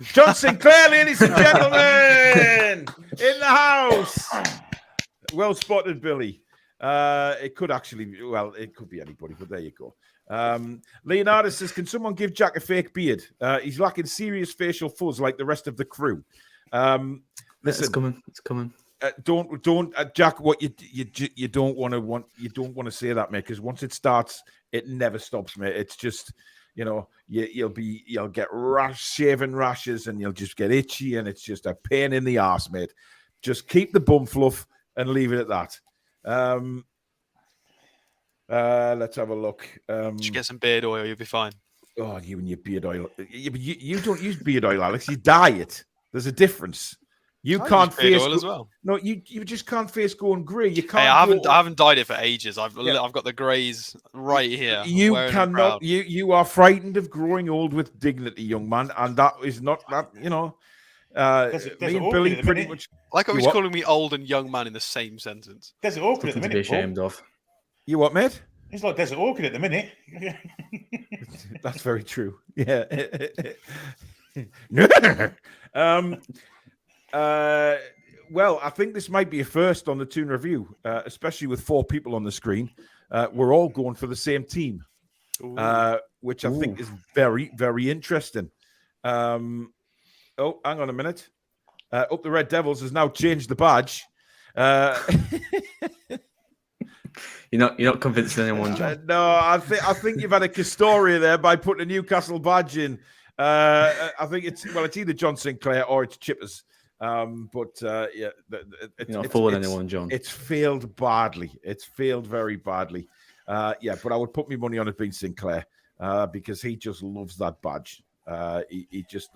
Speaker 1: John Sinclair, ladies and gentlemen, in the house. Well spotted, Billy. It could be anybody, but there you go. Leonardo says, can someone give Jack a fake beard? He's lacking serious facial fuzz like the rest of the crew. Listen,
Speaker 4: It's coming.
Speaker 1: Don't, Jack. What you don't want to say that, mate, because once it starts, it never stops, mate. It's just, you'll get shaving rashes, and you'll just get itchy, and it's just a pain in the arse, mate. Just keep the bum fluff and leave it at that. Let's have a look.
Speaker 2: Just get some beard oil, you'll be fine.
Speaker 1: Oh, you and your beard oil. You don't use beard oil, Alex. You dye it. There's a difference. You can't face
Speaker 2: oil as well.
Speaker 1: No, you just can't face going grey. You can't.
Speaker 2: Hey, I haven't dyed it for ages. I've got the greys right here.
Speaker 1: You cannot. You are frightened of growing old with dignity, young man, and that is not that. Me and Billy pretty much.
Speaker 2: Like I was calling me old and young man in the same sentence.
Speaker 3: There's an awkward at the
Speaker 4: To
Speaker 3: minute.
Speaker 4: be ashamed of.
Speaker 1: You what, mate?
Speaker 3: It's like Desert Orchid at the minute.
Speaker 1: That's very true. Yeah. Well, I think this might be a first on the Toon review, especially with 4 people on the screen. We're all going for the same team, which I think is very, very interesting. Oh, hang on a minute. Up the Red Devils has now changed the badge.
Speaker 4: You're not convincing anyone, John.
Speaker 1: No, I think you've had a Castoria there by putting a Newcastle badge in. I think it's either John Sinclair or it's Chippers. You're
Speaker 4: not fooling anyone, John.
Speaker 1: It's failed badly. It's failed very badly. But I would put my money on it being Sinclair because he just loves that badge. He just,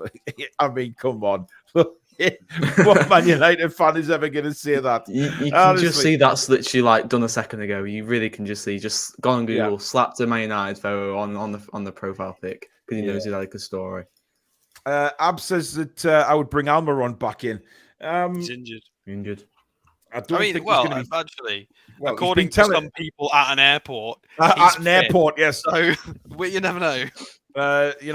Speaker 1: I mean, come on. What Man United fan is ever going to say that?
Speaker 4: You can just see that's literally like done a second ago. You really can just see, just go on Google, slapped a Man United photo on the profile pic because he knows he like a story.
Speaker 1: Ab says that I would bring Almiron back in.
Speaker 2: He's injured. Actually, according to some people at an airport,
Speaker 1: yes.
Speaker 2: So you never know.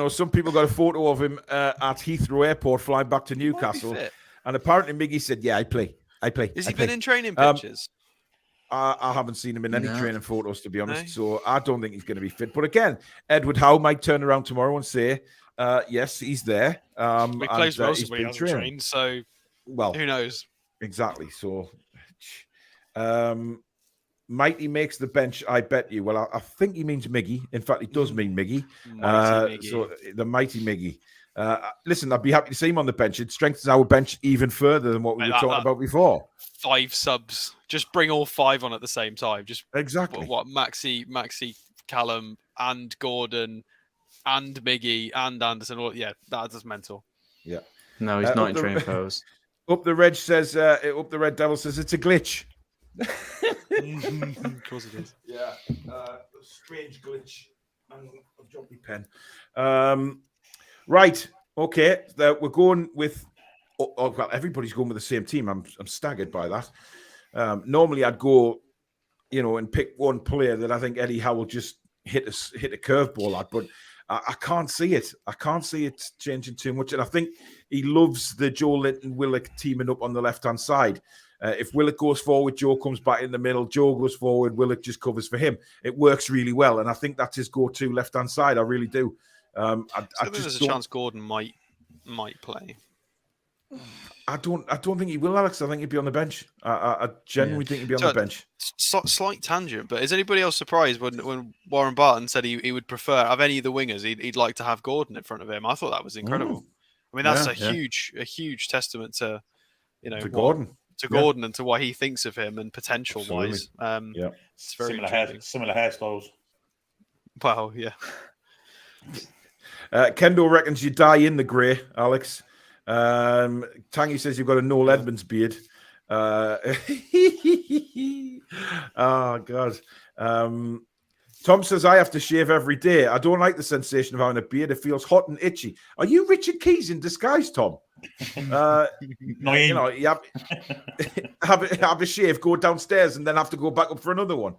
Speaker 1: Some people got a photo of him at Heathrow Airport flying back to Newcastle, and apparently Miggy said, "Yeah, I play."
Speaker 2: Has he been in training pictures?
Speaker 1: I haven't seen him in any training photos, to be honest. So I don't think he's going to be fit. But again, Edward Howe might turn around tomorrow and say, "Yes, he's there."
Speaker 2: He plays most of it. He trained, so who knows?
Speaker 1: Exactly. So, Mighty makes the bench, I bet you. Well, I think he means Miggy. In fact, he does mean Miggy. Miggy. So the mighty Miggy. Listen, I'd be happy to see him on the bench. It strengthens our bench even further than what we were talking about before.
Speaker 2: 5 subs. Just bring all 5 on at the same time. Just
Speaker 1: exactly
Speaker 2: what Maxi, Callum, and Gordon, and Miggy, and Anderson. That's just mental.
Speaker 1: Yeah.
Speaker 4: No, he's not in training pose.
Speaker 1: Up the Red says, Up the Red Devil says it's a glitch.
Speaker 2: Of course it is.
Speaker 1: Yeah, a strange glitch. I've dropped my pen. Right, okay. We're going with. Well, everybody's going with the same team. I'm staggered by that. Normally, I'd go, and pick one player that I think Eddie Howe will just hit a curveball at, but I can't see it. I can't see it changing too much. And I think he loves the Joe Linton Willock teaming up on the left-hand side. If Willock goes forward, Joe comes back in the middle. Joe goes forward, Willock just covers for him. It works really well. And I think that's his go-to left-hand side. I really do.
Speaker 2: There's a chance Gordon might play.
Speaker 1: I don't think he will, Alex. I think he'd be on the bench. I genuinely think he'd be on the bench.
Speaker 2: Slight tangent, but is anybody else surprised when Warren Barton said he would prefer, of any of the wingers, he'd like to have Gordon in front of him? I thought that was incredible. I mean, that's a huge testament to
Speaker 1: Gordon.
Speaker 2: Gordon and to what he thinks of him and potential wise.
Speaker 3: It's very similar hairstyles.
Speaker 2: Well, yeah.
Speaker 1: Kendo reckons you die in the grey, Alex. Tangy says you've got a Noel Edmonds beard. Oh, God. Tom says, I have to shave every day. I don't like the sensation of having a beard. It feels hot and itchy. Are you Richard Keys in disguise, Tom? You know, you have a shave, go downstairs, and then have to go back up for another one.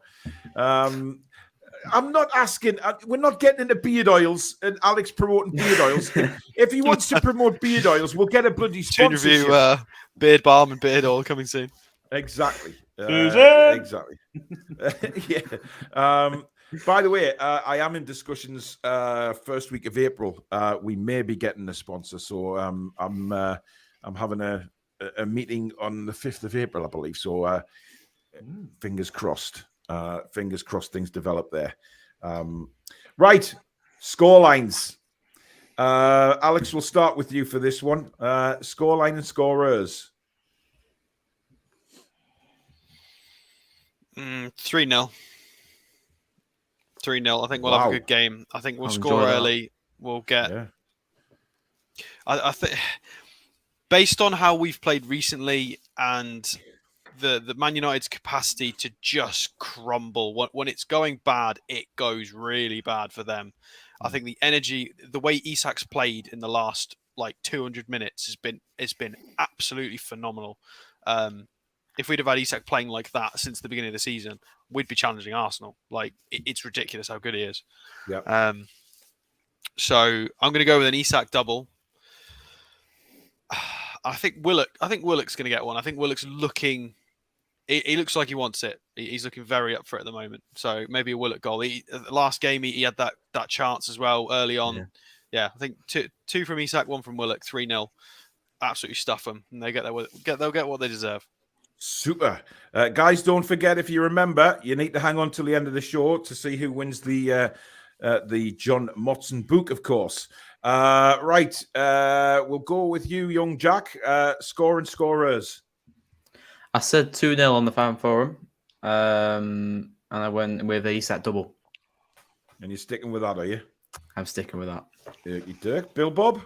Speaker 1: I'm not asking. We're not getting into beard oils and Alex promoting beard oils. If he wants to promote beard oils, we'll get a bloody
Speaker 2: Toon
Speaker 1: sponsorship.
Speaker 2: review, beard balm and beard oil coming soon.
Speaker 1: Exactly.
Speaker 3: Susan!
Speaker 1: Exactly. Yeah. By the way, I am in discussions. First week of April, we may be getting a sponsor. So I'm having a meeting on the 5th of April, I believe. So fingers crossed. Fingers crossed things develop there. Right, scorelines. Alex, we'll start with you for this one. Scoreline and scorers.
Speaker 2: 3-0. 3-0. I think we'll have a good game. I think we'll score early. We'll get. Yeah. I think, based on how we've played recently and the Man United's capacity to just crumble when it's going bad, it goes really bad for them. I think the energy, the way Isak's played in the last 200 minutes has been absolutely phenomenal. If we'd have had Isak playing like that since the beginning of the season, we'd be challenging Arsenal. It's ridiculous how good he is.
Speaker 1: Yeah.
Speaker 2: So I'm going to go with an Isak double. I think Willock's going to get one. I think Willock's looking. He looks like he wants it. He's looking very up for it at the moment. So maybe a Willock goal. Last game he had that chance as well early on. Yeah, I think two from Isak, one from Willock, 3-0. Absolutely stuff them, and they'll get what they deserve.
Speaker 1: Super. Guys, don't forget, if you remember, you need to hang on till the end of the show to see who wins the John Motson book, of course. Right. We'll go with you, young Jack. Score and scorers.
Speaker 4: I said 2-0 on the fan forum. And I went with a Isak double.
Speaker 1: And you're sticking with that, are you?
Speaker 4: I'm sticking with that.
Speaker 1: Dirk. Bill Bob?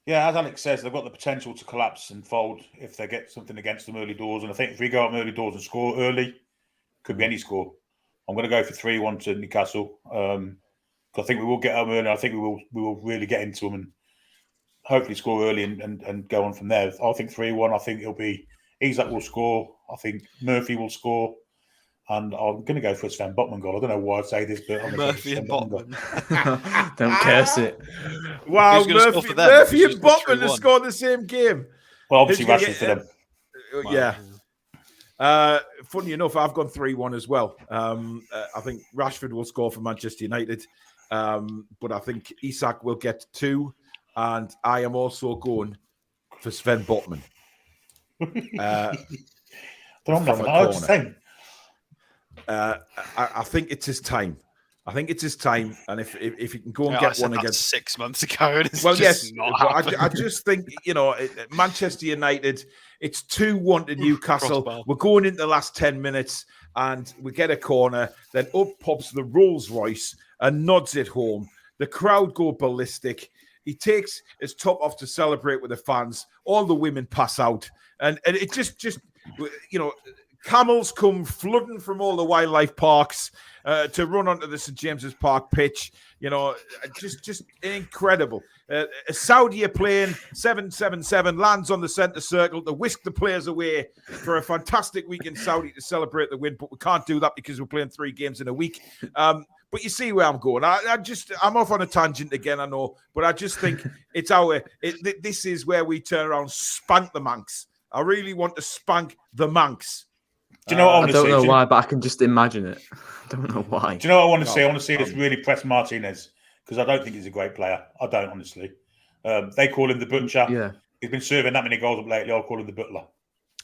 Speaker 3: Yeah, as Alex says, they've got the potential to collapse and fold if they get something against them early doors. And I think if we go out early doors and score early, could be any score. I'm going to go for 3-1 to Newcastle. I think we will get them early. I think we will really get into them and hopefully score early and go on from there. I think 3-1. I think it'll be Isak will score. I think Murphy will score. And I'm going to go for a Sven Botman goal. I don't know why I'd say this, but I'm going to go for Sven Botman.
Speaker 4: Don't curse it.
Speaker 1: Wow, Murphy and Botman have scored the same game.
Speaker 3: Well, obviously Rashford for them.
Speaker 1: Yeah. Funny enough, I've gone 3-1 as well. I think Rashford will score for Manchester United. But I think Isak will get 2. And I am also going for Sven Botman. I think it's his time. And if he can go and get one against
Speaker 2: 6 months ago,
Speaker 1: I just think Manchester United. It's 2-1 to Newcastle. We're going into the last 10 minutes, and we get a corner. Then up pops the Rolls Royce and nods it home. The crowd go ballistic. He takes his top off to celebrate with the fans. All the women pass out, and it just camels come flooding from all the wildlife parks to run onto the St. James's Park pitch. Just incredible. A Saudi plane 777 lands on the centre circle to whisk the players away for a fantastic week in Saudi to celebrate the win. But we can't do that because we're playing 3 games in a week. But you see where I'm going. I'm off on a tangent again, I know. But I just think this is where we turn around, spank the Manx. I really want to spank the Manx.
Speaker 3: Do you know what I want to see?
Speaker 4: I don't know why, but I can just imagine it. I don't know why.
Speaker 3: Do you know what I want to see? I want to see this really press Martinez, because I don't think he's a great player. I don't, honestly. They call him the butcher.
Speaker 4: Yeah.
Speaker 3: He's been serving that many goals up lately. I'll call him the butler.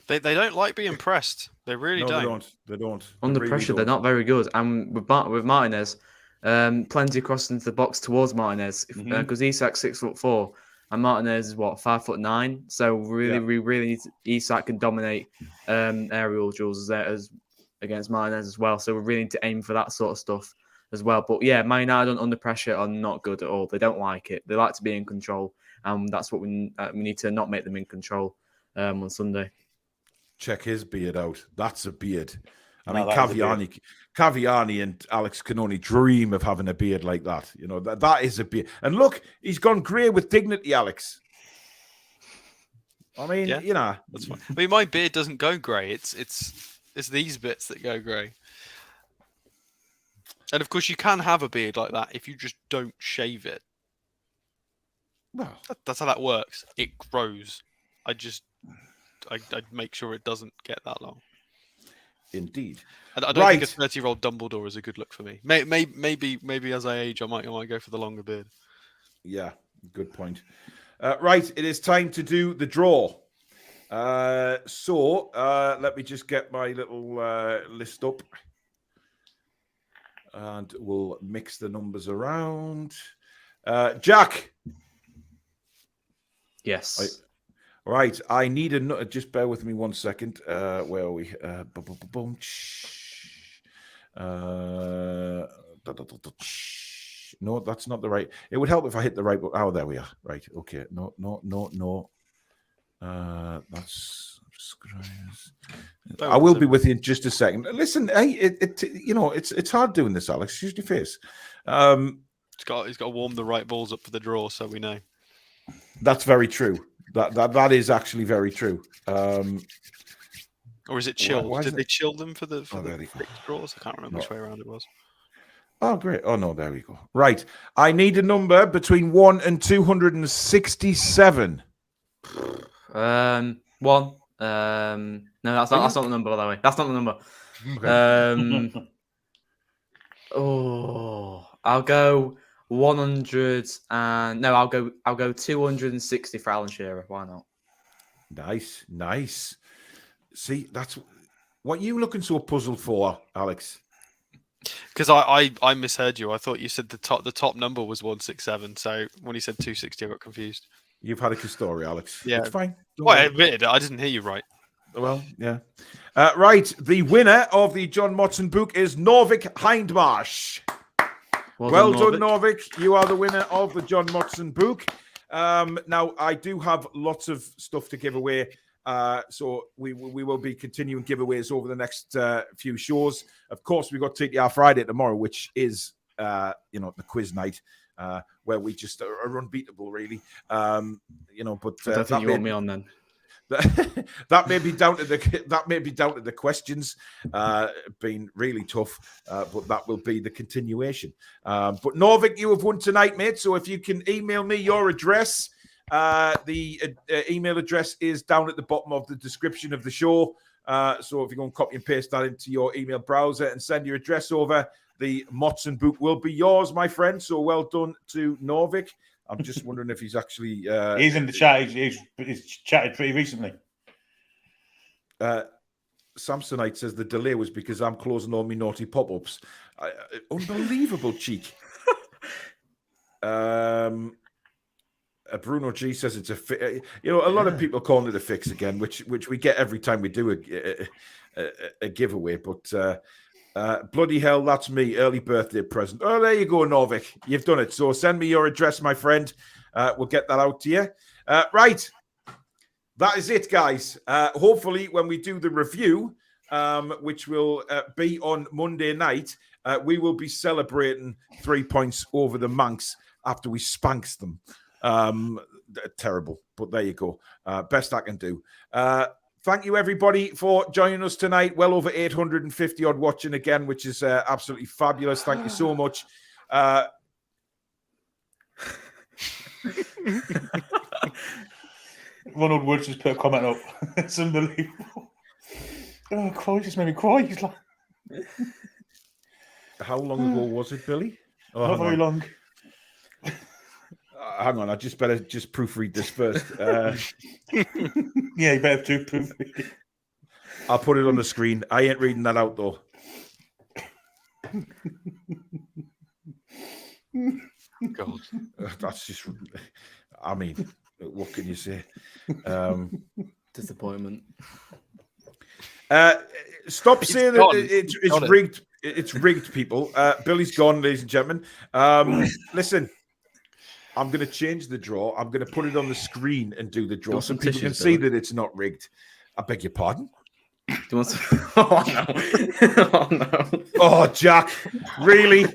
Speaker 2: They don't like being pressed. They really don't.
Speaker 1: They don't.
Speaker 4: Under pressure, they're not very good. And with Martinez, plenty crossed into the box towards Martinez, because Isak's 6'4", and Martinez is 5'9". So we really need Isak can dominate aerial duels as against Martinez as well. So we really need to aim for that sort of stuff. as well. But yeah, Man United under pressure are not good at all. They don't like it. They like to be in control, and that's what we need to not make them in control on Sunday.
Speaker 1: Check his beard out. That's a beard. I
Speaker 3: No,
Speaker 1: mean,
Speaker 3: that is a beard.
Speaker 1: Caviani and Alex can only dream of having a beard like that. You know, that is a beard. And look, he's gone grey with dignity, Alex. I mean,
Speaker 2: Yeah.
Speaker 1: you know.
Speaker 2: That's fine. I mean, my beard doesn't go grey. It's these bits that go grey. And of course, you can have a beard like that if you just don't shave it.
Speaker 1: Well,
Speaker 2: That's how that works. It grows. I make sure it doesn't get that long.
Speaker 1: indeed.
Speaker 2: I don't think a 30-year-old Dumbledore is a good look for me. Maybe as I age, I might go for the longer beard.
Speaker 1: Yeah, good point. Right, it is time to do the draw. So let me just get my little list up. And we'll mix the numbers around. Jack.
Speaker 4: Yes.
Speaker 1: Right, I need a... Just bear with me 1 second. Where are we? No, that's not the right. It would help if I hit the right button. Oh, there we are. Right. Okay. No. That's subscribers. I will be with you in just a second. Listen, hey, it's hard doing this, Alex. Use your face.
Speaker 2: He's got to warm the right balls up for the draw, so we know.
Speaker 1: That's very true. That is actually very true.
Speaker 2: Or is it chilled?
Speaker 1: Why
Speaker 2: Did they chill them for the
Speaker 1: there
Speaker 2: fixed draws? I can't remember which way around it was.
Speaker 1: Oh, great. Oh, no, there we go. Right. I need a number between 1 and 267.
Speaker 4: 1. No, that's not the number, by the way. That's not the number.
Speaker 1: Okay.
Speaker 4: I'll go 100 and no, I'll go 260 for Alan Shearer. Why not?
Speaker 1: Nice. See, that's what you looking so puzzled for, Alex.
Speaker 2: Because I misheard you. I thought you said the top number was 167. So when you said 260, I got confused.
Speaker 1: You've had a good story, Alex.
Speaker 2: Yeah,
Speaker 1: it's fine.
Speaker 2: Well, I admitted it. I didn't hear you right.
Speaker 1: Well, yeah. Right. The winner of the John Motson book is Norvik Hindmarsh. Well done, Norvik. You are the winner of the John Motson book. Now, I do have lots of stuff to give away. So we will be continuing giveaways over the next few shows. Of course, we've got TTR Friday tomorrow, which is the quiz night where we just are unbeatable, really. But
Speaker 4: I don't think you want me on then.
Speaker 1: That may be down to the questions being really tough, but that will be the continuation. But Norvik, you have won tonight, mate. So if you can email me your address. The email address is down at the bottom of the description of the show. So if you go and copy and paste that into your email browser and send your address over, the Motson book will be yours, my friend. So well done to Norvik. I'm just wondering if he's actually...
Speaker 3: he's in the chat. He's chatted pretty recently.
Speaker 1: Samsonite says the delay was because I'm closing all my naughty pop-ups. Unbelievable cheek. Bruno G says it's a a lot of people calling it a fix again, which we get every time we do a giveaway. But bloody hell, that's me. Early birthday present. Oh, there you go, Norvik. You've done it. So send me your address, my friend. We'll get that out to you. Right. That is it, guys. Hopefully, when we do the review, which will be on Monday night, we will be celebrating 3 points over the Manx after we spanks them. Terrible, but there you go. Best I can do. Thank you, everybody, for joining us tonight. Well over 850 odd watching again, which is absolutely fabulous. Thank you so much.
Speaker 3: Ronald Woods just put a comment up. It's unbelievable. Oh, Christ, just made me cry. He's like...
Speaker 1: How long ago was it, Billy? Oh,
Speaker 3: not very long.
Speaker 1: Hang on, I just better proofread this first.
Speaker 3: Yeah, you better do proofread.
Speaker 1: I'll put it on the screen. I ain't reading that out, though.
Speaker 2: God.
Speaker 1: That's just... I mean, what can you say?
Speaker 4: Disappointment.
Speaker 1: Stop saying that it's rigged. It's rigged, people. Billy's gone, ladies and gentlemen. Listen, I'm going to change the draw. I'm going to put it on the screen and do the draw so people can see that it's not rigged. I beg your pardon?
Speaker 4: Do you want to... Oh, no. Oh, no.
Speaker 1: Oh, Jack. Really?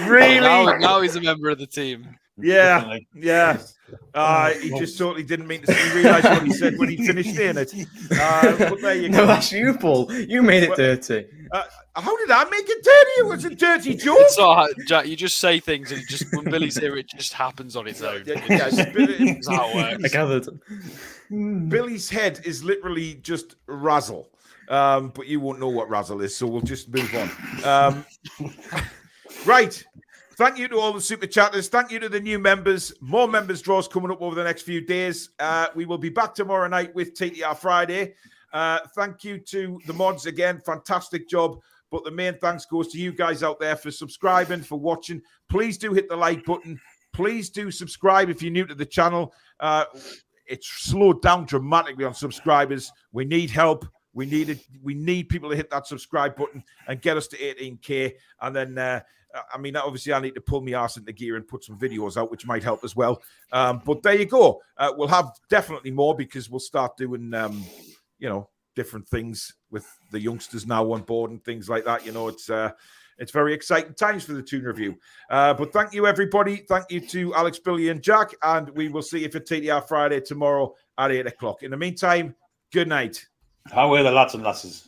Speaker 1: Really?
Speaker 2: Now he's a member of the team.
Speaker 1: Yeah.
Speaker 3: Definitely.
Speaker 1: Yeah. He just totally didn't mean to realize what he said when he finished saying it. But there you go.
Speaker 4: No, that's you, Paul. You made it dirty.
Speaker 1: How did I make it dirty? It was a dirty joke.
Speaker 2: It's all right, Jack. You just say things, and it just when Billy's here, it just happens on its own.
Speaker 1: Yes,
Speaker 2: That's how it works.
Speaker 4: I gathered.
Speaker 1: Billy's head is literally just razzle. But you won't know what razzle is, so we'll just move on. Right. Thank you to all the super chatters. Thank you to the new members. More members draws coming up over the next few days. We will be back tomorrow night with TTR Friday. Thank you to the mods again. Fantastic job. But the main thanks goes to you guys out there for subscribing, for watching. Please do hit the like button. Please do subscribe if you're new to the channel. It's slowed down dramatically on subscribers. We need help. We need people to hit that subscribe button and get us to 18K. And then, obviously I need to pull my arse into gear and put some videos out, which might help as well. But there you go. We'll have definitely more because we'll start doing, different things with the youngsters now on board and things like that. It's very exciting times for the Toon Review. But thank you, everybody. Thank you to Alex, Billy, and Jack. And we will see you for TTR Friday tomorrow at 8 o'clock. In the meantime, good night.
Speaker 3: How are the lads and lasses?